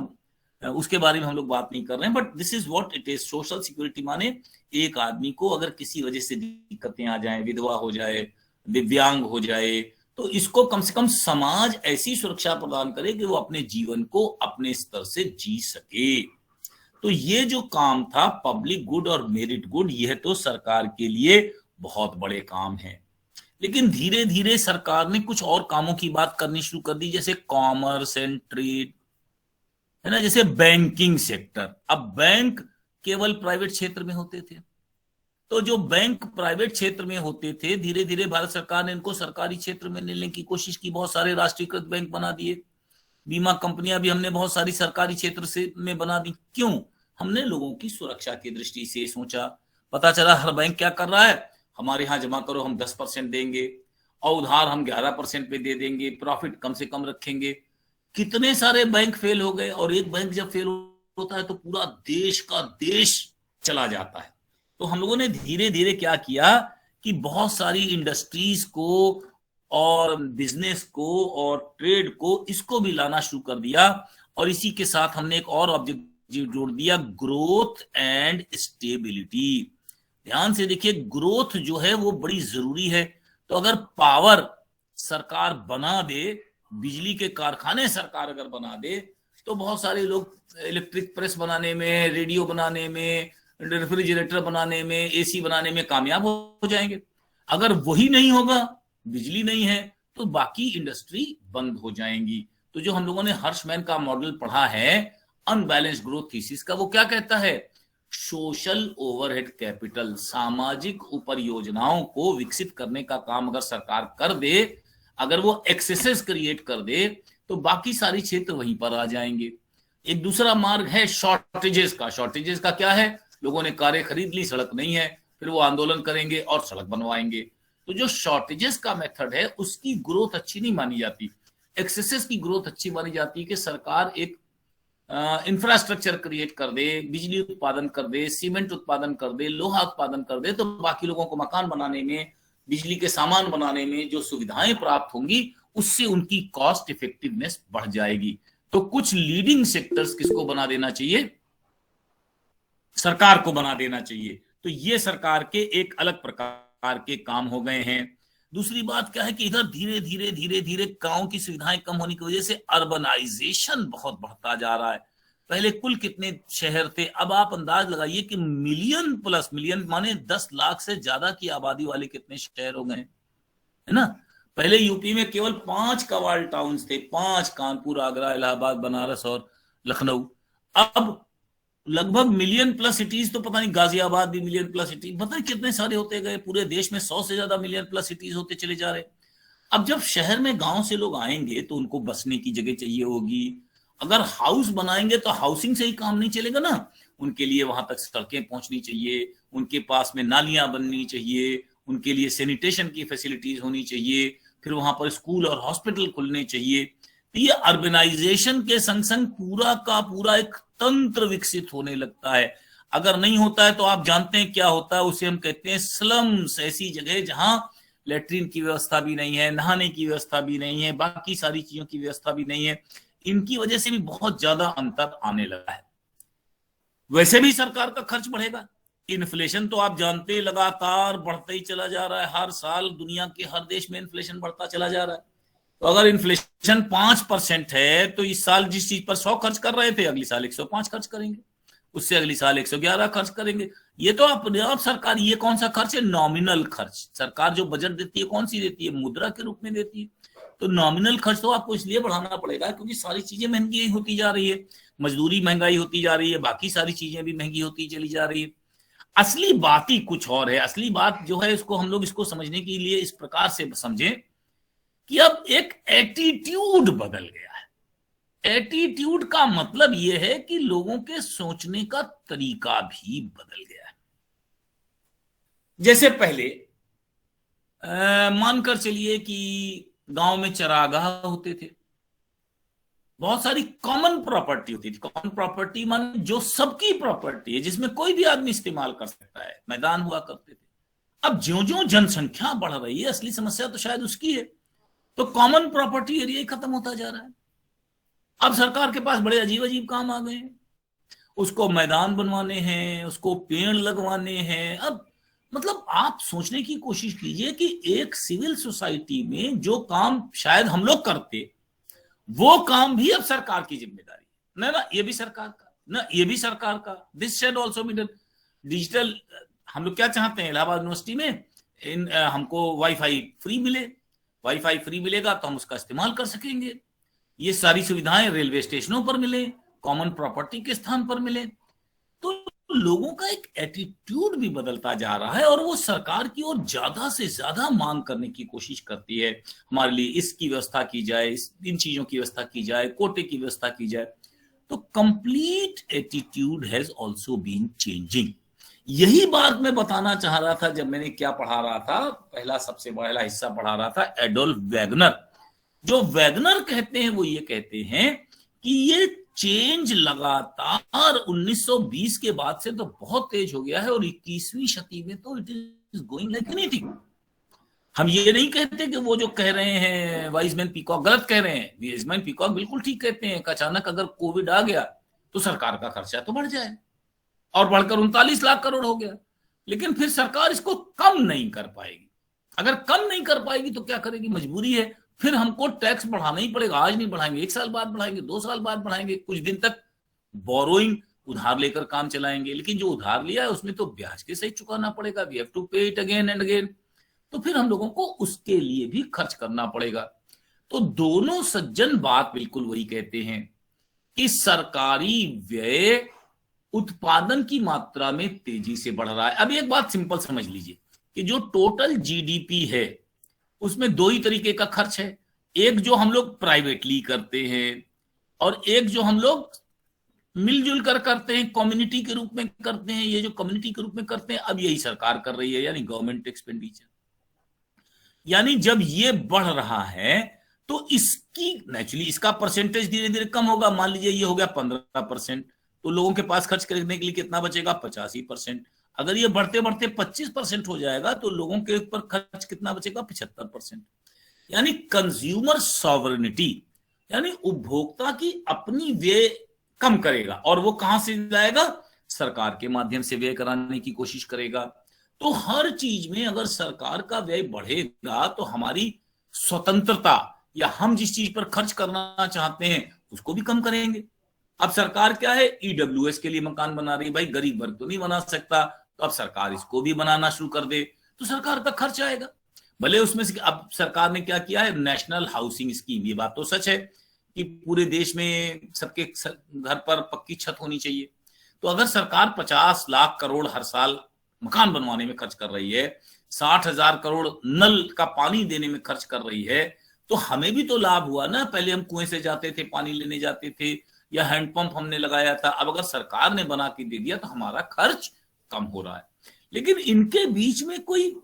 उसके बारे में हम लोग बात नहीं कर रहे हैं, but this is what it is. Social security माने एक आदमी को अगर किसी वजह से दिक्कतें आ जाए, विधवा हो जाए, दिव्यांग हो जाए, तो इसको कम से कम समाज ऐसी सुरक्षा प्रदान करे कि वो अपने जीवन को अपने स्तर से जी सके। तो ये जो काम था पब्लिक गुड और मेरिट गुड, यह तो सरकार के लिए बहुत बड़े काम है। लेकिन धीरे धीरे सरकार ने कुछ और कामों की बात करनी शुरू कर दी, जैसे कॉमर्स एंड ट्रेड, है ना, जैसे बैंकिंग सेक्टर। अब बैंक केवल प्राइवेट क्षेत्र में होते थे, तो जो बैंक प्राइवेट क्षेत्र में होते थे, धीरे धीरे भारत सरकार ने इनको सरकारी क्षेत्र में लेने की कोशिश की। बहुत सारे राष्ट्रीयकृत बैंक बना दिए, बीमा कंपनियां भी हमने बहुत सारी सरकारी क्षेत्र से में बना दी। क्यों? हमने लोगों की सुरक्षा की दृष्टि से सोचा। पता चला हर बैंक क्या कर रहा है, हमारे यहां जमा करो हम 10% देंगे और उधार हम 11% पे दे देंगे, प्रॉफिट कम से कम रखेंगे। कितने सारे बैंक फेल हो गए, और एक बैंक जब फेल होता है तो पूरा देश का देश चला जाता है। तो हम लोगों ने धीरे धीरे क्या किया कि बहुत सारी इंडस्ट्रीज को और बिजनेस को और ट्रेड को, इसको भी लाना शुरू कर दिया। और इसी के साथ हमने एक और ऑब्जेक्टिव जोड़ दिया, ग्रोथ एंड स्टेबिलिटी। ध्यान से देखिए, ग्रोथ जो है वो बड़ी जरूरी है। तो अगर पावर सरकार बना दे, बिजली के कारखाने सरकार अगर बना दे, तो बहुत सारे लोग इलेक्ट्रिक प्रेस बनाने में, रेडियो बनाने में, रेफ्रिजरेटर बनाने में, एसी बनाने में कामयाब हो जाएंगे। अगर वही नहीं होगा, बिजली नहीं है, तो बाकी इंडस्ट्री बंद हो जाएंगी। तो जो हम लोगों ने हर्षमैन का मॉडल पढ़ा है अनबैलेंस ग्रोथ थीसिस का, वो क्या कहता है? सोशल ओवरहेड कैपिटल, सामाजिक उपरियोजनाओं को विकसित करने का काम अगर सरकार कर दे, अगर वो एक्सेसेस क्रिएट कर दे, तो बाकी सारी क्षेत्र वहीं पर आ जाएंगे। एक दूसरा मार्ग है शॉर्टेजेस का। शॉर्टेजेस का क्या है? लोगों ने कारें खरीद ली, सड़क नहीं है, फिर वो आंदोलन करेंगे और सड़क बनवाएंगे। तो जो शॉर्टेजेस का मेथड है उसकी ग्रोथ अच्छी नहीं मानी जाती। एक्सेसेस की ग्रोथ अच्छी मानी जाती है कि सरकार एक इंफ्रास्ट्रक्चर क्रिएट कर दे, बिजली उत्पादन कर दे, सीमेंट उत्पादन कर दे, लोहा उत्पादन कर दे, तो बाकी लोगों को मकान बनाने में, बिजली के सामान बनाने में जो सुविधाएं प्राप्त होंगी, उससे उनकी कॉस्ट इफेक्टिवनेस बढ़ जाएगी। तो कुछ लीडिंग सेक्टर्स किसको बना देना चाहिए? सरकार को बना देना चाहिए। तो ये सरकार के एक अलग प्रकार के काम हो गए हैं। दूसरी बात क्या है कि इधर धीरे धीरे धीरे धीरे गांव की सुविधाएं कम होने की वजह से अर्बनाइजेशन बहुत बढ़ता जा रहा है। पहले कुल कितने शहर थे, अब आप अंदाज लगाइए कि मिलियन प्लस, मिलियन माने 10 लाख से ज्यादा की आबादी वाले कितने शहर हो गए, है ना। पहले यूपी में केवल 5 कवाल टाउन्स थे, 5, कानपुर, आगरा, इलाहाबाद, बनारस और लखनऊ। अब लगभग मिलियन प्लस सिटीज, तो पता नहीं गाजियाबाद भी मिलियन प्लस सिटी, पता नहीं कितने सारे होते गए। पूरे देश में 100 से ज्यादा मिलियन प्लस सिटीज होते चले जा रहे। अब जब शहर में गांव से लोग आएंगे तो उनको बसने की जगह चाहिए होगी। अगर हाउस बनाएंगे तो हाउसिंग से ही काम नहीं चलेगा ना, उनके लिए वहां तक सड़कें पहुंचनी चाहिए, उनके पास में नालियां बननी चाहिए, उनके लिए सैनिटेशन की फैसिलिटीज होनी चाहिए, फिर वहां पर स्कूल और हॉस्पिटल खुलने चाहिए। तो ये अर्बनाइजेशन के संग संग पूरा का पूरा एक तंत्र विकसित होने लगता है। अगर नहीं होता है तो आप जानते हैं क्या होता है, उसे हम कहते हैं स्लम्स। ऐसी जगह जहां लेटरिन की व्यवस्था भी नहीं है, नहाने की व्यवस्था भी नहीं है, बाकी सारी चीजों की व्यवस्था भी नहीं है। इनकी वजह से भी बहुत ज्यादा अंतर आने लगा है। वैसे भी सरकार का खर्च बढ़ेगा। इन्फ्लेशन तो आप जानते हैं लगातार बढ़ता ही चला जा रहा है। हर साल दुनिया के हर देश में इन्फ्लेशन बढ़ता चला जा रहा है। तो अगर इन्फ्लेशन 5% है तो इस साल जिस चीज पर 100 खर्च कर रहे थे, अगली साल 105 खर्च करेंगे, उससे अगली साल 111 खर्च करेंगे। ये तो अपने आप सरकार, ये कौन सा खर्च है? नॉमिनल खर्च। सरकार जो बजट देती है कौन सी देती है? मुद्रा के रूप में देती है। तो नॉमिनल खर्च तो आपको इसलिए बढ़ाना पड़ेगा क्योंकि सारी चीजें महंगी होती जा रही है, मजदूरी महंगाई होती जा रही है, बाकी सारी चीजें भी महंगी होती चली जा रही है। असली बात ही कुछ और है। असली बात जो है इसको हम लोग इसको समझने के लिए इस प्रकार से समझें कि अब एक एटीट्यूड बदल गया है। एटीट्यूड का मतलब यह है कि लोगों के सोचने का तरीका भी बदल गया है। जैसे पहले मानकर चलिए कि गांव में चरागाह होते थे, बहुत सारी कॉमन प्रॉपर्टी होती थी। कॉमन प्रॉपर्टी मान जो सबकी प्रॉपर्टी है, जिसमें कोई भी आदमी इस्तेमाल कर सकता है, मैदान हुआ करते थे। अब ज्यों ज्यों जनसंख्या बढ़ रही है, असली समस्या तो शायद उसकी है तो कॉमन प्रॉपर्टी एरिया ही खत्म होता जा रहा है। अब सरकार के पास बड़े अजीब अजीब काम आ गए हैं, उसको मैदान बनवाने हैं, उसको पेड़ लगवाने हैं। अब मतलब आप सोचने की कोशिश कीजिए कि एक सिविल सोसाइटी में जो काम शायद हम लोग करते, वो काम भी अब सरकार की जिम्मेदारी है ना, ये भी सरकार का, ना ये भी सरकार का। This should also be digital. हम लोग क्या चाहते हैं, इलाहाबाद यूनिवर्सिटी में हमको वाईफाई फ्री मिले, वाईफाई फ्री मिलेगा तो हम उसका इस्तेमाल कर सकेंगे। ये सारी सुविधाएं रेलवे स्टेशनों पर मिले, कॉमन प्रॉपर्टी के स्थान पर मिले। तो लोगों का एक एटीट्यूड भी बदलता जा रहा है और वो सरकार की ओर ज्यादा से ज्यादा मांग करने की कोशिश करती है, हमारे लिए इसकी व्यवस्था की जाए, इन चीजों की व्यवस्था की जाए, कोटे की व्यवस्था की जाए। तो complete attitude has also been changing. यही बात मैं बताना चाह रहा था जब मैंने क्या पढ़ा रहा था, सबसे पहला हिस्सा पढ़ा रहा था एडोल्फ वैगनर। जो वैगनर कहते हैं वो ये कहते हैं कि ये चेंज लगातार 1920 के बाद से तो बहुत तेज हो गया है और 21वीं शताब्दी में तो it is going like anything. हम ये नहीं कहते कि वो जो कह रहे हैं वाइजमैन पीकॉक गलत कह रहे हैं, वाइजमैन पीकॉक बिल्कुल ठीक कहते हैं कि अचानक अगर कोविड आ गया तो सरकार का खर्चा तो बढ़ जाए और बढ़कर 39 लाख करोड़ हो गया, लेकिन फिर सरकार इसको कम नहीं कर पाएगी। अगर कम नहीं कर पाएगी तो क्या करेगी, मजबूरी है, फिर हमको टैक्स बढ़ाना ही पड़ेगा। आज नहीं बढ़ाएंगे, 1 साल बाद बढ़ाएंगे, 2 साल बाद बढ़ाएंगे, कुछ दिन तक बोरोइंग उधार लेकर काम चलाएंगे, लेकिन जो उधार लिया है उसमें तो ब्याज के सहित चुकाना पड़ेगा। वी हैव टू पे इट अगेन एंड अगेन। तो फिर हम लोगों को उसके लिए भी खर्च करना पड़ेगा। तो दोनों सज्जन बात बिल्कुल वही कहते हैं कि सरकारी व्यय उत्पादन की मात्रा में तेजी से बढ़ रहा है। अब एक बात सिंपल समझ लीजिए कि जो टोटल जीडीपी है उसमें दो ही तरीके का खर्च है, एक जो हम लोग प्राइवेटली करते हैं और एक जो हम लोग मिलजुल कर करते हैं, कम्युनिटी के रूप में करते हैं। ये जो कम्युनिटी के रूप में करते हैं अब यही सरकार कर रही है, यानी गवर्नमेंट एक्सपेंडिचर। यानी जब ये बढ़ रहा है तो इसकी नेचुरली इसका परसेंटेज धीरे धीरे कम होगा। मान लीजिए ये हो गया 15%, तो लोगों के पास खर्च करने के लिए कितना बचेगा, 85%। अगर ये बढ़ते बढ़ते 25% हो जाएगा तो लोगों के ऊपर खर्च कितना बचेगा, 75%। यानी कंज्यूमर सॉवरेनिटी, यानी उपभोक्ता की अपनी व्यय कम करेगा। और वो कहां से लाएगा, सरकार के माध्यम से व्यय कराने की कोशिश करेगा। तो हर चीज में अगर सरकार का व्यय बढ़ेगा तो हमारी स्वतंत्रता या हम जिस चीज पर खर्च करना चाहते हैं उसको भी कम करेंगे। अब सरकार क्या है, ईडब्ल्यूएस के लिए मकान बना रही है, भाई गरीब वर्ग तो नहीं बना सकता, तो अब सरकार इसको भी बनाना शुरू कर दे तो सरकार का खर्च आएगा। भले उसमें से अब सरकार ने क्या किया है, नेशनल हाउसिंग स्कीम। ये बात तो सच है कि पूरे देश में सबके घर पर पक्की छत होनी चाहिए। तो अगर सरकार 50 लाख करोड़ हर साल मकान बनवाने में खर्च कर रही है, 60,000 करोड़ नल का पानी देने में खर्च कर रही है, तो हमें भी तो लाभ हुआ ना। पहले हम कुएं से जाते थे, पानी लेने जाते थे, या हैंडपंप हमने लगाया था। अब अगर सरकार ने बना के दे दिया तो हमारा खर्च कम हो रहा है। लेकिन इनके बीच में कोई,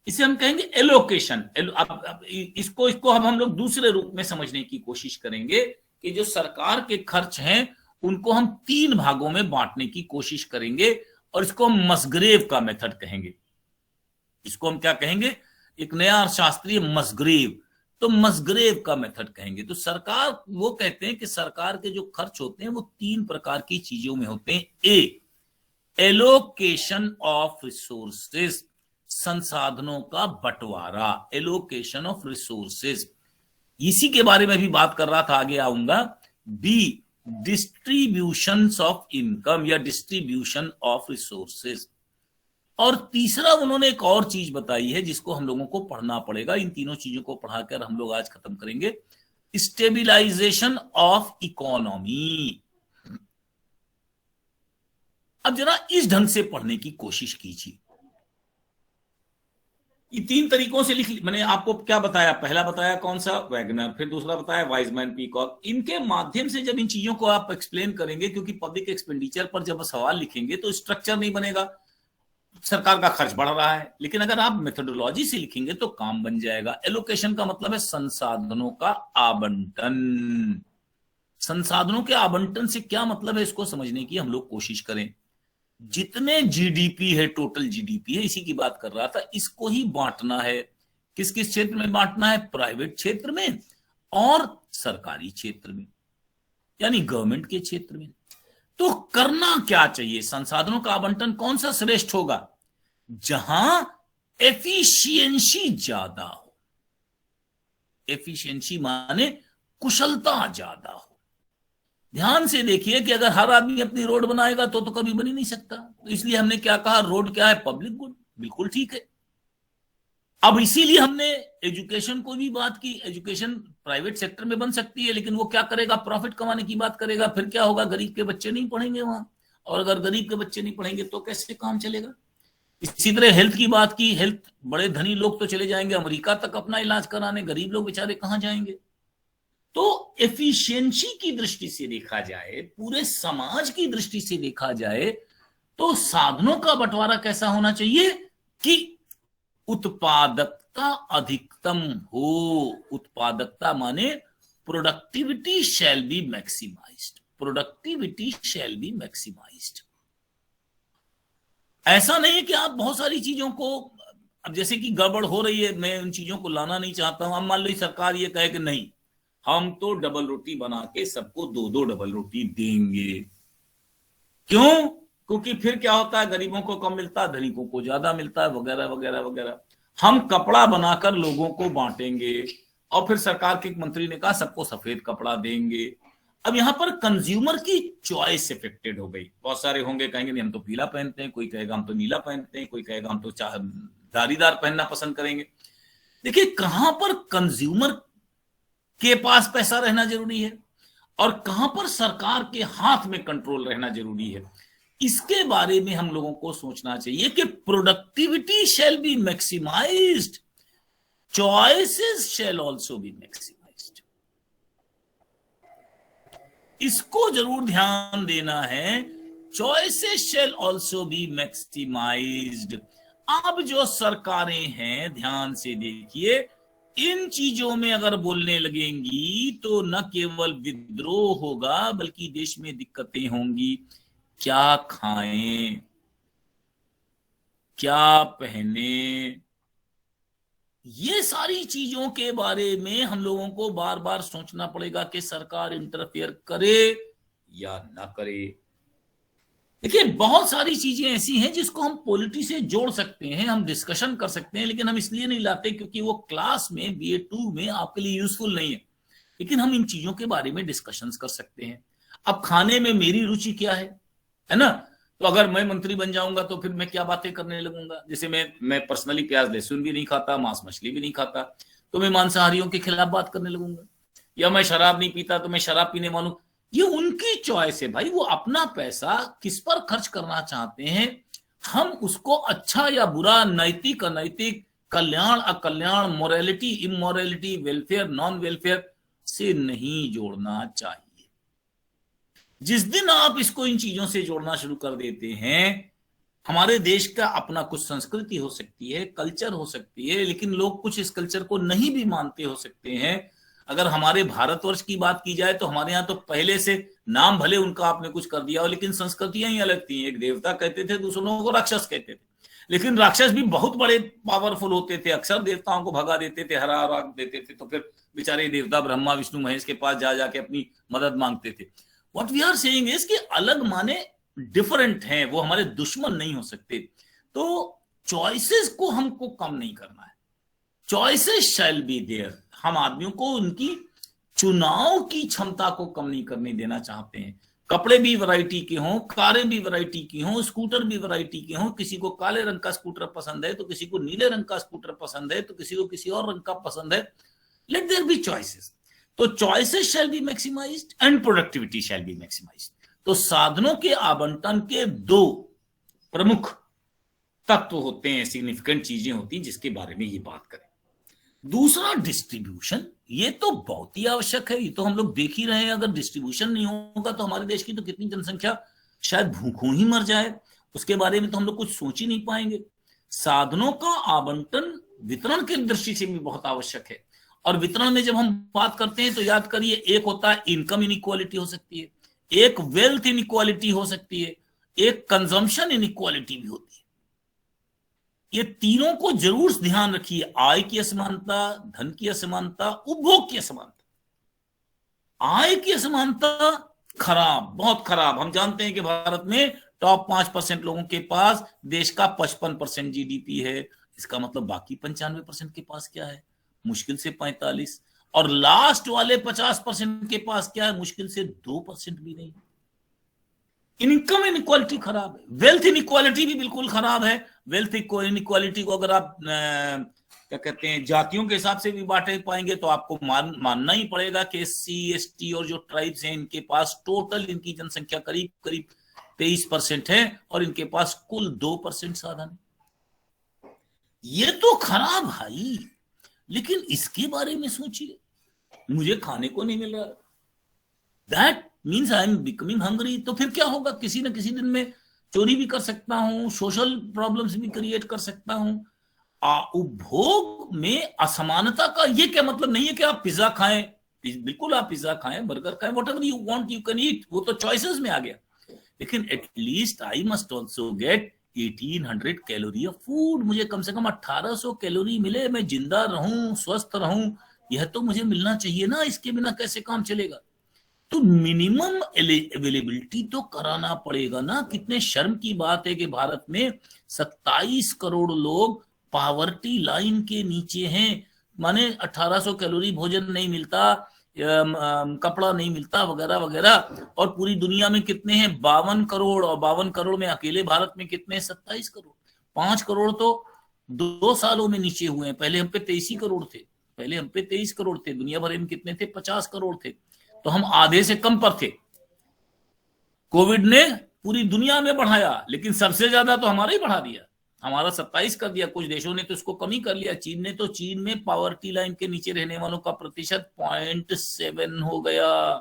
इसे हम कहेंगे एलोकेशन। अब इसको अब हम लोग दूसरे रूप में समझने की कोशिश करेंगे कि जो सरकार के खर्च हैं उनको हम 3 भागों में बांटने की कोशिश करेंगे और इसको हम मसग्रेव का मेथड कहेंगे। इसको हम क्या कहेंगे, एक नया शास्त्रीय मसग्रेव, तो मसग्रेव का मेथड कहेंगे। तो सरकार, वो कहते हैं कि सरकार के जो खर्च होते हैं वो 3 प्रकार की चीजों में होते हैं। ए, एलोकेशन ऑफ रिसोर्सेज, संसाधनों का बंटवारा, एलोकेशन ऑफ रिसोर्सेज, इसी के बारे में भी बात कर रहा था, आगे आऊंगा। बी, डिस्ट्रीब्यूशन ऑफ इनकम या डिस्ट्रीब्यूशन ऑफ रिसोर्सेज। और तीसरा उन्होंने एक और चीज बताई है जिसको हम लोगों को पढ़ना पड़ेगा। इन तीनों चीजों को पढ़ाकर हम लोग आज खत्म करेंगे, स्टेबिलाईजेशन ऑफ इकोनॉमी। अब जरा इस ढंग से पढ़ने की कोशिश कीजिए। ये 3 तरीकों से लिख, मैंने आपको क्या बताया, पहला बताया कौन सा, वैगनर, फिर दूसरा बताया वाइजमैन पीकॉक। इनके माध्यम से जब इन चीजों को आप एक्सप्लेन करेंगे, क्योंकि पब्लिक एक्सपेंडिचर पर जब सवाल लिखेंगे तो स्ट्रक्चर नहीं बनेगा, सरकार का खर्च बढ़ रहा है। लेकिन अगर आप मेथोडोलॉजी से लिखेंगे तो काम बन जाएगा। एलोकेशन का मतलब है संसाधनों का आवंटन। संसाधनों के आवंटन से क्या मतलब है, इसको समझने की हम लोग कोशिश करें। जितने जीडीपी है, टोटल जीडीपी है, इसी की बात कर रहा था, इसको ही बांटना है किस किस क्षेत्र में बांटना है? प्राइवेट क्षेत्र में और सरकारी क्षेत्र में, यानी गवर्नमेंट के क्षेत्र में। तो करना क्या चाहिए? संसाधनों का आवंटन कौन सा श्रेष्ठ होगा? जहां एफिशिएंसी ज्यादा हो। एफिशिएंसी माने कुशलता ज्यादा हो। ध्यान से देखिए कि अगर हर आदमी अपनी रोड बनाएगा तो कभी बन ही नहीं सकता। तो इसलिए हमने क्या कहा, रोड क्या है? Public good. बिल्कुल ठीक है। अब इसीलिए हमने एजुकेशन को भी बात की। एजुकेशन प्राइवेट सेक्टर में बन सकती है, लेकिन वो क्या करेगा? प्रॉफिट कमाने की बात करेगा। फिर क्या होगा? गरीब के बच्चे नहीं पढ़ेंगे वहां, और अगर गरीब के बच्चे नहीं पढ़ेंगे तो कैसे काम चलेगा? इसी तरह हेल्थ की बात की। हेल्थ, बड़े धनी लोग तो चले जाएंगे अमेरिका तक अपना इलाज कराने, गरीब लोग बेचारे कहां जाएंगे? तो एफिशिएंसी की दृष्टि से देखा जाए, पूरे समाज की दृष्टि से देखा जाए, तो साधनों का बंटवारा कैसा होना चाहिए कि उत्पादकता अधिकतम हो। उत्पादकता माने productivity shall be maximised. Productivity shall be maximised. ऐसा नहीं है कि आप बहुत सारी चीजों को, अब जैसे कि गड़बड़ हो रही है, मैं उन चीजों को लाना नहीं चाहता हूं। अब मान लो सरकार ये कहे कि नहीं, हम तो डबल रोटी बना के सबको 2-2 डबल रोटी देंगे। क्यों? क्योंकि फिर क्या होता है, गरीबों को कम मिलता है, धनिकों को ज्यादा मिलता है, वगैरह वगैरह वगैरह। हम कपड़ा बनाकर लोगों को बांटेंगे, और फिर सरकार के एक मंत्री ने कहा सबको सफेद कपड़ा देंगे। अब यहां पर कंज्यूमर की चॉइस इफेक्टेड हो गई। बहुत सारे होंगे कहेंगे नहीं हम तो पीला पहनते हैं, कोई कहेगा हम तो नीला पहनते हैं, कोई कहेगा हम तो धारीदार पहनना पसंद करेंगे। देखिए, कहां पर कंज्यूमर के पास पैसा रहना जरूरी है और कहां पर सरकार के हाथ में कंट्रोल रहना जरूरी है, इसके बारे में हम लोगों को सोचना चाहिए कि productivity shall be maximised, choices shell also be maximised. इसको जरूर ध्यान देना है। Choices shell also be maximised. अब जो सरकारें हैं, ध्यान से देखिए, इन चीजों में अगर बोलने लगेंगी तो न केवल विद्रोह होगा बल्कि देश में दिक्कतें होंगी। क्या खाएं, क्या पहने, ये सारी चीजों के बारे में हम लोगों को बार बार सोचना पड़ेगा कि सरकार इंटरफेयर करे या ना करे। देखिए, बहुत सारी चीजें ऐसी हैं जिसको हम पॉलिटी से जोड़ सकते हैं, हम डिस्कशन कर सकते हैं, लेकिन हम इसलिए नहीं लाते क्योंकि वो क्लास में BA2 में आपके लिए यूजफुल नहीं है। लेकिन हम इन चीजों के बारे में डिस्कशंस कर सकते हैं। अब खाने में मेरी रुचि क्या है ना? तो अगर मैं मंत्री बन जाऊंगा तो फिर मैं क्या बातें करने लगूंगा। जैसे मैं पर्सनली प्याज लहसुन भी नहीं खाता, मांस मछली भी नहीं खाता, तो मैं मांसाहारियों के खिलाफ बात करने लगूंगा। या मैं शराब नहीं पीता तो मैं शराब पीने वालों, ये उनकी चॉइस है भाई। वो अपना पैसा किस पर खर्च करना चाहते हैं, हम उसको अच्छा या बुरा, नैतिक अनैतिक, कल्याण अकल्याण, morality immorality, welfare non welfare से नहीं जोड़ना चाहिए। जिस दिन आप इसको इन चीजों से जोड़ना शुरू कर देते हैं, हमारे देश का अपना कुछ संस्कृति हो सकती है, कल्चर हो सकती है, लेकिन लोग कुछ इस कल्चर को नहीं भी मानते हो सकते हैं। अगर हमारे भारतवर्ष की बात की जाए तो हमारे यहाँ तो पहले से नाम भले उनका आपने कुछ कर दिया हो, लेकिन संस्कृतियां ही अलग थी। एक देवता कहते थे, दूसरों को राक्षस कहते थे, लेकिन राक्षस भी बहुत बड़े पावरफुल होते थे, अक्सर देवताओं को भगा देते थे, हरा हरा देते थे, तो फिर बेचारे देवता ब्रह्मा विष्णु महेश के पास जा जाके अपनी मदद मांगते थे। What we are saying is कि अलग माने डिफरेंट हैं, वो हमारे दुश्मन नहीं हो सकते। तो चॉइसेस को हमको कम नहीं करना है। Choices shall be there. हम आदमियों को उनकी चुनाव की क्षमता को कम नहीं करने देना चाहते हैं। कपड़े भी वैरायटी के हों, कारें भी वैरायटी की हों, स्कूटर भी वैरायटी के हों। किसी को काले रंग का स्कूटर पसंद है तो किसी को नीले रंग का स्कूटर पसंद है तो किसी को किसी और रंग का पसंद है। Let there be choices. तो choices shall be maximised and productivity shall be maximised. तो साधनों के आवंटन के दो प्रमुख तत्व होते हैं, सिग्निफिकेंट चीजें होती हैं जिसके बारे में ये बात करें। दूसरा डिस्ट्रीब्यूशन, ये तो बहुत ही आवश्यक है। ये तो हम लोग देख ही रहे हैं, अगर डिस्ट्रीब्यूशन नहीं होगा तो हमारे देश की तो कितनी जनसंख्या शायद भूखों ही मर जाए। उसके बारे में तो हम लोग कुछ सोच ही नहीं पाएंगे। साधनों का आवंटन वितरण की दृष्टि से भी बहुत आवश्यक है। और वितरण में जब हम बात करते हैं तो याद करिए, एक होता है इनकम इनइक्वालिटी हो सकती है, एक वेल्थ इनइक्वालिटी हो सकती है, एक कंजम्पशन इनइक्वालिटी भी होती है। ये तीनों को जरूर ध्यान रखिए, आय की असमानता, धन की असमानता, उपभोग की असमानता। आय की असमानता खराब, बहुत खराब। हम जानते हैं कि भारत में टॉप 5% लोगों के पास देश का 55% जीडीपी है। इसका मतलब बाकी 95% के पास क्या है? मुश्किल से 45। और लास्ट वाले 50% के पास क्या है? मुश्किल से 2% भी नहीं। इनकम इनइक्वालिटी खराब है, वेल्थ इनइक्वालिटी भी बिल्कुल खराब है। वेल्थ इनइक्वालिटी को अगर आप क्या कहते हैं जातियों के हिसाब से भी बांटे पाएंगे तो आपको मानना ही पड़ेगा कि एससी एसटी और जो ट्राइब्स हैं इनके पास टोटल इनकी जनसंख्या करीब करीब 23% है और इनके पास कुल 2% साधन। ये तो खराब भाई, लेकिन इसके बारे में सोचिए, मुझे खाने को नहीं मिल रहा, that means I am becoming hungry. तो फिर क्या होगा? किसी न किसी दिन में चोरी भी कर सकता हूं, सोशल प्रॉब्लम्स भी क्रिएट कर सकता हूं। उपभोग में असमानता का ये क्या मतलब नहीं है कि आप पिज्जा खाएं, बिल्कुल आप पिज्जा खाएं, बर्गर खाएं, whatever you want you can eat, वो तो चॉइसेस में आ गया। लेकिन at least I must also get 1800 calorie of food. मुझे कम से कम 1800 कैलोरी मिले, मैं जिंदा रहूं, स्वस्थ रहूं, यह तो मुझे मिलना चाहिए ना। इसके बिना कैसे काम चलेगा? तो मिनिमम अवेलेबिलिटी तो कराना पड़ेगा ना। कितने शर्म की बात है कि भारत में 27 करोड़ लोग पावर्टी लाइन के नीचे हैं। माने 1800 कैलोरी भोजन नहीं मिलता, कपड़ा नहीं मिलता, वगैरह वगैरह। और पूरी दुनिया में कितने हैं? 52 करोड़। और 52 करोड़ में अकेले भारत में कितने हैं? 27 करोड़। 5 करोड़ तो 2 सालों में नीचे हुए हैं। पहले हम पे 23 करोड़ थे, पहले हम पे 23 करोड़ थे। दुनिया भर में कितने थे? 50 करोड़ थे। तो हम आधे से कम पर थे। कोविड ने पूरी दुनिया में बढ़ाया, लेकिन सबसे ज्यादा तो हमारा ही बढ़ा दिया, हमारा 27 कर दिया। कुछ देशों ने तो इसको कम ही कर लिया। चीन में पावर्टी लाइन के नीचे रहने वालों का प्रतिशत 0.7 हो गया।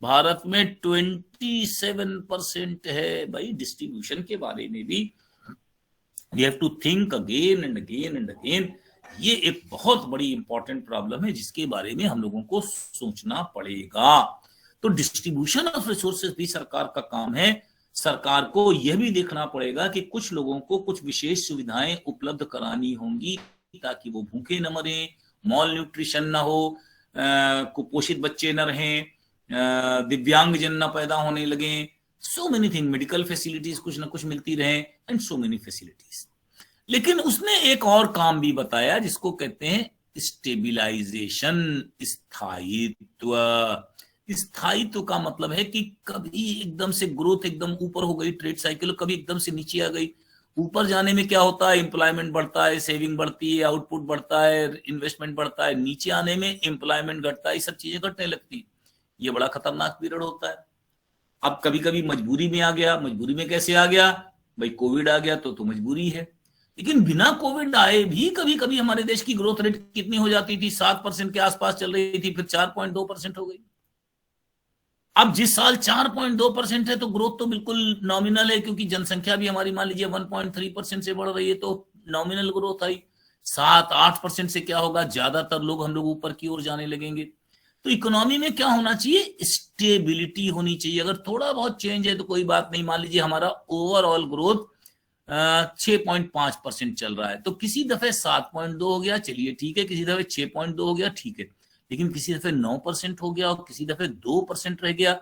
भारत में 27% है। भाई डिस्ट्रीब्यूशन के बारे में भी we have to think again and again and again. ये एक बहुत बड़ी इंपॉर्टेंट प्रॉब्लम है जिसके बारे में हम लोगों को सोचना पड़ेगा। तो डिस्ट्रीब्यूशन ऑफ रिसोर्सेज भी सरकार का काम है। सरकार को यह भी देखना पड़ेगा कि कुछ लोगों को कुछ विशेष सुविधाएं उपलब्ध करानी होंगी ताकि वो भूखे न मरें, मॉल न्यूट्रिशन ना हो, कुपोषित बच्चे न रहें, दिव्यांगजन न पैदा होने लगे, so many thing, medical facilities कुछ ना कुछ मिलती रहे एंड सो मेनी फैसिलिटीज। लेकिन उसने एक और काम भी बताया जिसको कहते हैं स्टेबिलाइजेशन, स्थायित्व। स्थायित्व का मतलब है कि कभी एकदम से ग्रोथ एकदम ऊपर हो गई ट्रेड साइकिल, कभी एकदम से नीचे आ गई। ऊपर जाने में क्या होता है? एम्प्लॉयमेंट बढ़ता है, सेविंग बढ़ती है, आउटपुट बढ़ता है, इन्वेस्टमेंट बढ़ता है। नीचे आने में एम्प्लॉयमेंट घटता है, ये सब चीजें घटने लगती है। ये बड़ा खतरनाक पीरियड होता है। अब कभी कभी मजबूरी में आ गया। मजबूरी में कैसे आ गया? भाई कोविड आ गया तो मजबूरी है। लेकिन बिना कोविड आए भी कभी कभी हमारे देश की ग्रोथ रेट कितनी हो जाती थी? 7% के आसपास चल रही थी, फिर 4.2% हो गई। अब जिस साल 4.2% है तो ग्रोथ तो बिल्कुल नॉमिनल है, क्योंकि जनसंख्या भी हमारी मान लीजिए 1.3% से बढ़ रही है, तो नॉमिनल ग्रोथ आई। 7-8% से क्या होगा? ज्यादातर लोग हम लोग ऊपर की ओर जाने लगेंगे। तो इकोनॉमी में क्या होना चाहिए? स्टेबिलिटी होनी चाहिए। अगर थोड़ा बहुत चेंज है तो कोई बात नहीं। मान लीजिए हमारा ओवरऑल ग्रोथ 6.5% चल रहा है, तो किसी दफे 7.2 हो गया, चलिए ठीक है, किसी दफे 6.2 हो गया, ठीक है। लेकिन किसी दफे 9% हो गया और किसी दफे 2% रह गया,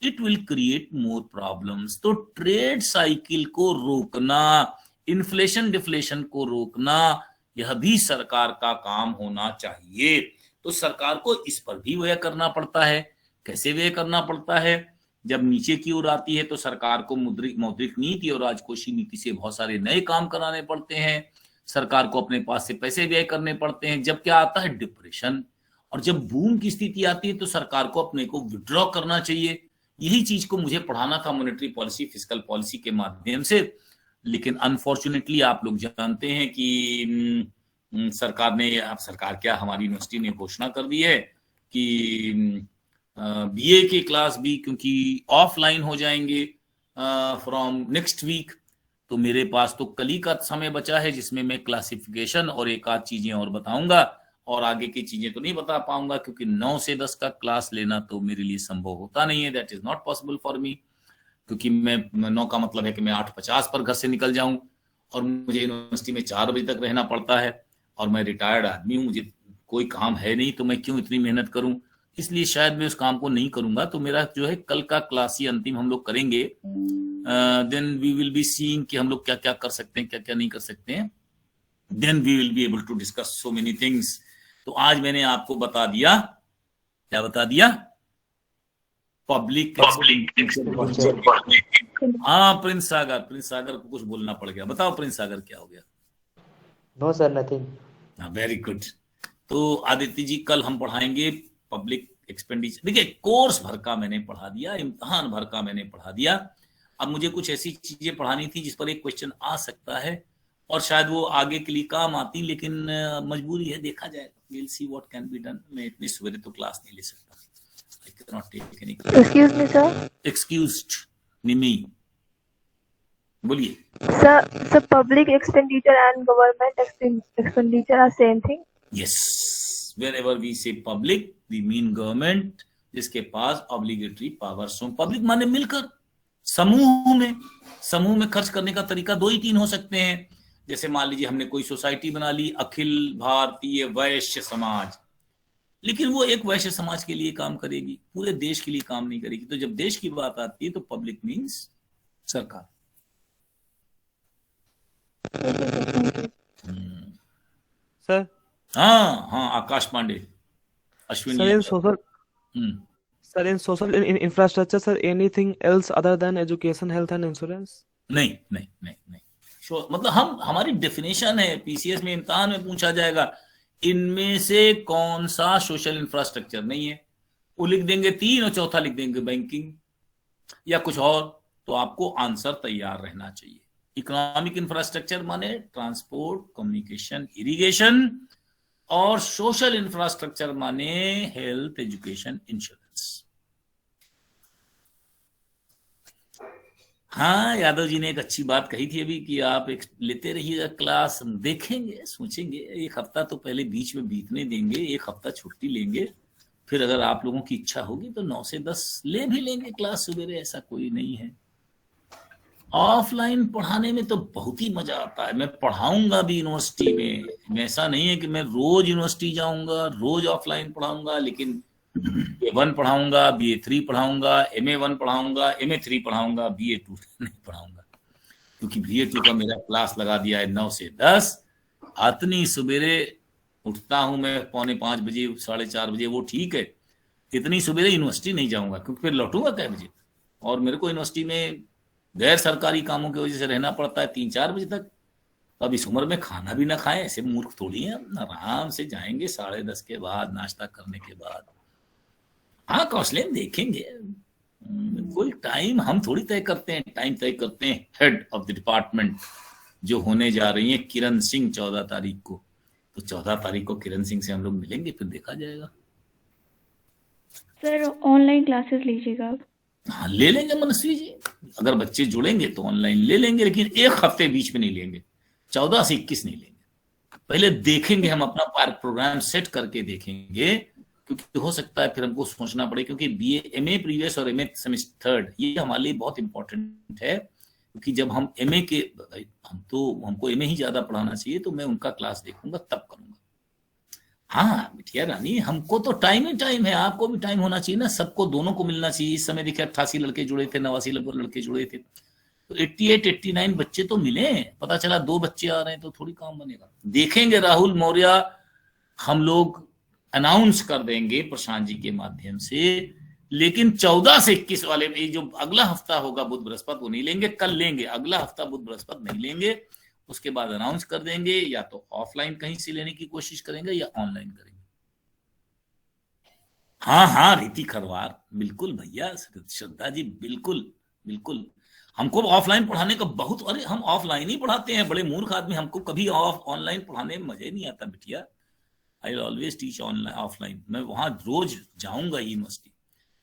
it will create more problems. तो ट्रेड साइकिल को रोकना, इन्फ्लेशन डिफ्लेशन को रोकना, यह भी सरकार का काम होना चाहिए। तो सरकार को इस पर भी व्यय करना पड़ता है। कैसे व्यय करना पड़ता है? जब नीचे की ओर आती है तो सरकार को मौद्रिक नीति और राजकोषीय नीति से बहुत सारे नए काम कराने पड़ते हैं। सरकार को अपने पास से पैसे व्यय करने पड़ते हैं। जब क्या आता है? डिप्रेशन। और जब बूम की स्थिति आती है तो सरकार को अपने को विड्रॉ करना चाहिए। यही चीज को मुझे पढ़ाना था मॉनेटरी पॉलिसी, फिस्कल पॉलिसी के माध्यम से। लेकिन अनफॉर्चुनेटली आप लोग जानते हैं कि सरकार ने, अब सरकार क्या, हमारी यूनिवर्सिटी ने घोषणा कर दी है कि बीए के क्लास भी क्योंकि ऑफलाइन हो जाएंगे फ्रॉम नेक्स्ट वीक। तो मेरे पास तो कल ही का समय बचा है जिसमें मैं क्लासिफिकेशन और एक आध चीजें और बताऊंगा, और आगे की चीजें तो नहीं बता पाऊंगा क्योंकि 9 से 10 का क्लास लेना तो मेरे लिए संभव होता नहीं है। That is not possible for me, क्योंकि मैं 9 का मतलब है कि मैं 8:50 पर घर से निकल जाऊं और मुझे यूनिवर्सिटी में 4 बजे तक रहना पड़ता है, और मैं रिटायर्ड आदमी हूँ, मुझे कोई काम है नहीं, तो मैं क्यों इतनी मेहनत करूं, इसलिए शायद मैं उस काम को नहीं करूंगा। तो मेरा जो है कल का क्लास ही अंतिम हम लोग करेंगे, then we will be seeing कि हम लोग क्या क्या कर सकते हैं, क्या क्या नहीं कर सकते हैं, then we will be able to discuss so many things. तो आज मैंने आपको बता दिया, क्या बता दिया, पब्लिक। हाँ प्रिंस सागर को कुछ बोलना पड़ गया। बताओ प्रिंस सागर क्या हो गया? No sir, nothing. Very good. तो आदित्य जी कल हम पढ़ाएंगे पब्लिक एक्सपेंडिचर। देखिए कोर्स भर का मैंने पढ़ा दिया, इम्तिहान भर का मैंने पढ़ा दिया। अब मुझे कुछ ऐसी चीजें पढ़ानी थी जिस पर एक क्वेश्चन आ सकता है और शायद वो आगे के लिए काम आती, लेकिन मजबूरी है, देखा जाएगा। we'll see what can be done। मैं इतनी सवेरे तो क्लास नहीं ले सकता। I cannot take any class। Excuse me, sir. Excused, निमी बोलिए। Sir, public expenditure and government expenditure are same thing? Yes, wherever we say public, we mean government, जिसके पास obligatory powers हो। पब्लिक माने मिलकर, समूह में खर्च करने का तरीका 2 ही 3 हो सकते हैं। जैसे मान लीजिए हमने कोई सोसाइटी बना ली, अखिल भारतीय वैश्य समाज, लेकिन वो एक वैश्य समाज के लिए काम करेगी, पूरे देश के लिए काम नहीं करेगी। तो जब देश की बात आती है तो पब्लिक मीन्स सरकार। सर। हाँ Akash Pandey, Ashwini sir, in social infrastructure, sir, anything else other than education, health and insurance? नहीं। मतलब हमारी डेफिनेशन है, पीसीएस में इम्तिहान में पूछा जाएगा, इनमें से कौन सा सोशल इंफ्रास्ट्रक्चर नहीं है। वो लिख देंगे 3 और चौथा लिख देंगे बैंकिंग या कुछ और, तो आपको आंसर तैयार रहना चाहिए। इकोनॉमिक इंफ्रास्ट्रक्चर माने ट्रांसपोर्ट, कम्युनिकेशन, इरिगेशन, और सोशल इंफ्रास्ट्रक्चर माने हेल्थ, एजुकेशन, इंश्योरेंस। हाँ यादव जी ने एक अच्छी बात कही थी अभी कि आप एक लेते रहिएगा क्लास, हम देखेंगे, सोचेंगे, 1 हफ्ता तो पहले बीच में बीतने देंगे, 1 हफ्ता छुट्टी लेंगे, फिर अगर आप लोगों की इच्छा होगी तो 9 से 10 ले भी लेंगे क्लास सवेरे, ऐसा कोई नहीं है। ऑफलाइन पढ़ाने में तो बहुत ही मजा आता है। मैं पढ़ाऊंगा भी यूनिवर्सिटी में, ऐसा नहीं है कि मैं रोज यूनिवर्सिटी जाऊंगा, रोज ऑफलाइन पढ़ाऊंगा, लेकिन BA1 पढ़ाऊंगा, BA3 पढ़ाऊंगा, MA1 पढ़ाऊंगा, MA3 पढ़ाऊंगा, BA2 नहीं पढ़ाऊंगा, क्योंकि BA2 का मेरा क्लास लगा दिया है 9 से 10। इतनी सवेरे उठता हूं मैं, 4:45 बजे, 4:30 बजे, वो ठीक है। इतनी सवेरे यूनिवर्सिटी नहीं जाऊंगा, क्योंकि फिर लौटूंगा कै बजे, और मेरे को यूनिवर्सिटी में गैर सरकारी कामों की वजह से रहना पड़ता है 3-4 बजे तक। अब इस उम्र में खाना भी ना खाएं, ऐसे मूर्ख थोड़ी है। आराम से जाएंगे 10:30 के बाद, नाश्ता करने के बाद। हाँ काउंसलिंग देखेंगे, कोई टाइम हम थोड़ी तय करते हैं, टाइम तय करते हैं हेड ऑफ द डिपार्टमेंट जो होने जा रही है किरण सिंह 14 तारीख को। तो 14 तारीख को किरण सिंह से हम लोग मिलेंगे, फिर देखा जाएगा। सर ऑनलाइन क्लासेस लीजिएगा आप? हाँ ले लेंगे मनस्वी जी, अगर बच्चे जुड़ेंगे तो ऑनलाइन ले लेंगे, लेकिन 1 हफ्ते बीच में नहीं लेंगे, 14 से 21 नहीं लेंगे। पहले देखेंगे, हम अपना पार्क प्रोग्राम सेट करके देखेंगे, क्योंकि हो सकता है फिर हमको सोचना पड़े, क्योंकि BA MA प्रीवियस और MA सेमेस्टर 3 ये हमारे लिए बहुत इंपॉर्टेंट है। क्योंकि जब हम MA के, हमको MA ही ज्यादा पढ़ाना चाहिए, तो मैं उनका क्लास देखूंगा तब करूंगा। हाँ बिटिया रानी, हमको तो टाइम ही टाइम है, आपको भी टाइम होना चाहिए ना, सबको, दोनों को मिलना चाहिए। इस समय देखिए 88 लड़के जुड़े थे, 89 लड़के जुड़े थे, तो 88-89 बच्चे तो मिले। पता चला 2 बच्चे आ रहे हैं तो थोड़ी काम बनेगा। देखेंगे राहुल मौर्य, हम लोग अनाउंस कर देंगे प्रशांत जी के माध्यम से, लेकिन 14 से 21 वाले में जो अगला हफ्ता होगा बुध बृहस्पति, वो नहीं लेंगे, कल लेंगे। अगला हफ्ता बुध बृहस्पति नहीं लेंगे, उसके बाद अनाउंस कर देंगे, या तो ऑफलाइन कहीं से लेने की कोशिश करेंगे या ऑनलाइन करेंगे। हाँ रीति खरवार, बिल्कुल भैया, श्रद्धा जी, बिल्कुल हमको ऑफलाइन पढ़ाने का बहुत, अरे हम ऑफलाइन ही पढ़ाते हैं, बड़े मूर्ख आदमी, हमको कभी ऑनलाइन पढ़ाने में मजा नहीं आता बिटिया। I will always teach online, offline. मैं वहां रोज जाऊंगा यूनिवर्सिटी,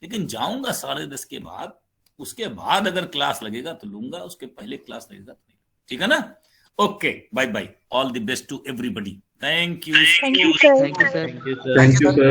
लेकिन जाऊंगा 10:30 के बाद। उसके बाद अगर क्लास लगेगा तो लूंगा, उसके पहले क्लास लगेगा तो नहीं। ठीक है ना? Okay, bye bye, all the best to everybody. Thank you Thank you, sir. Thank you, sir. Thank you, sir.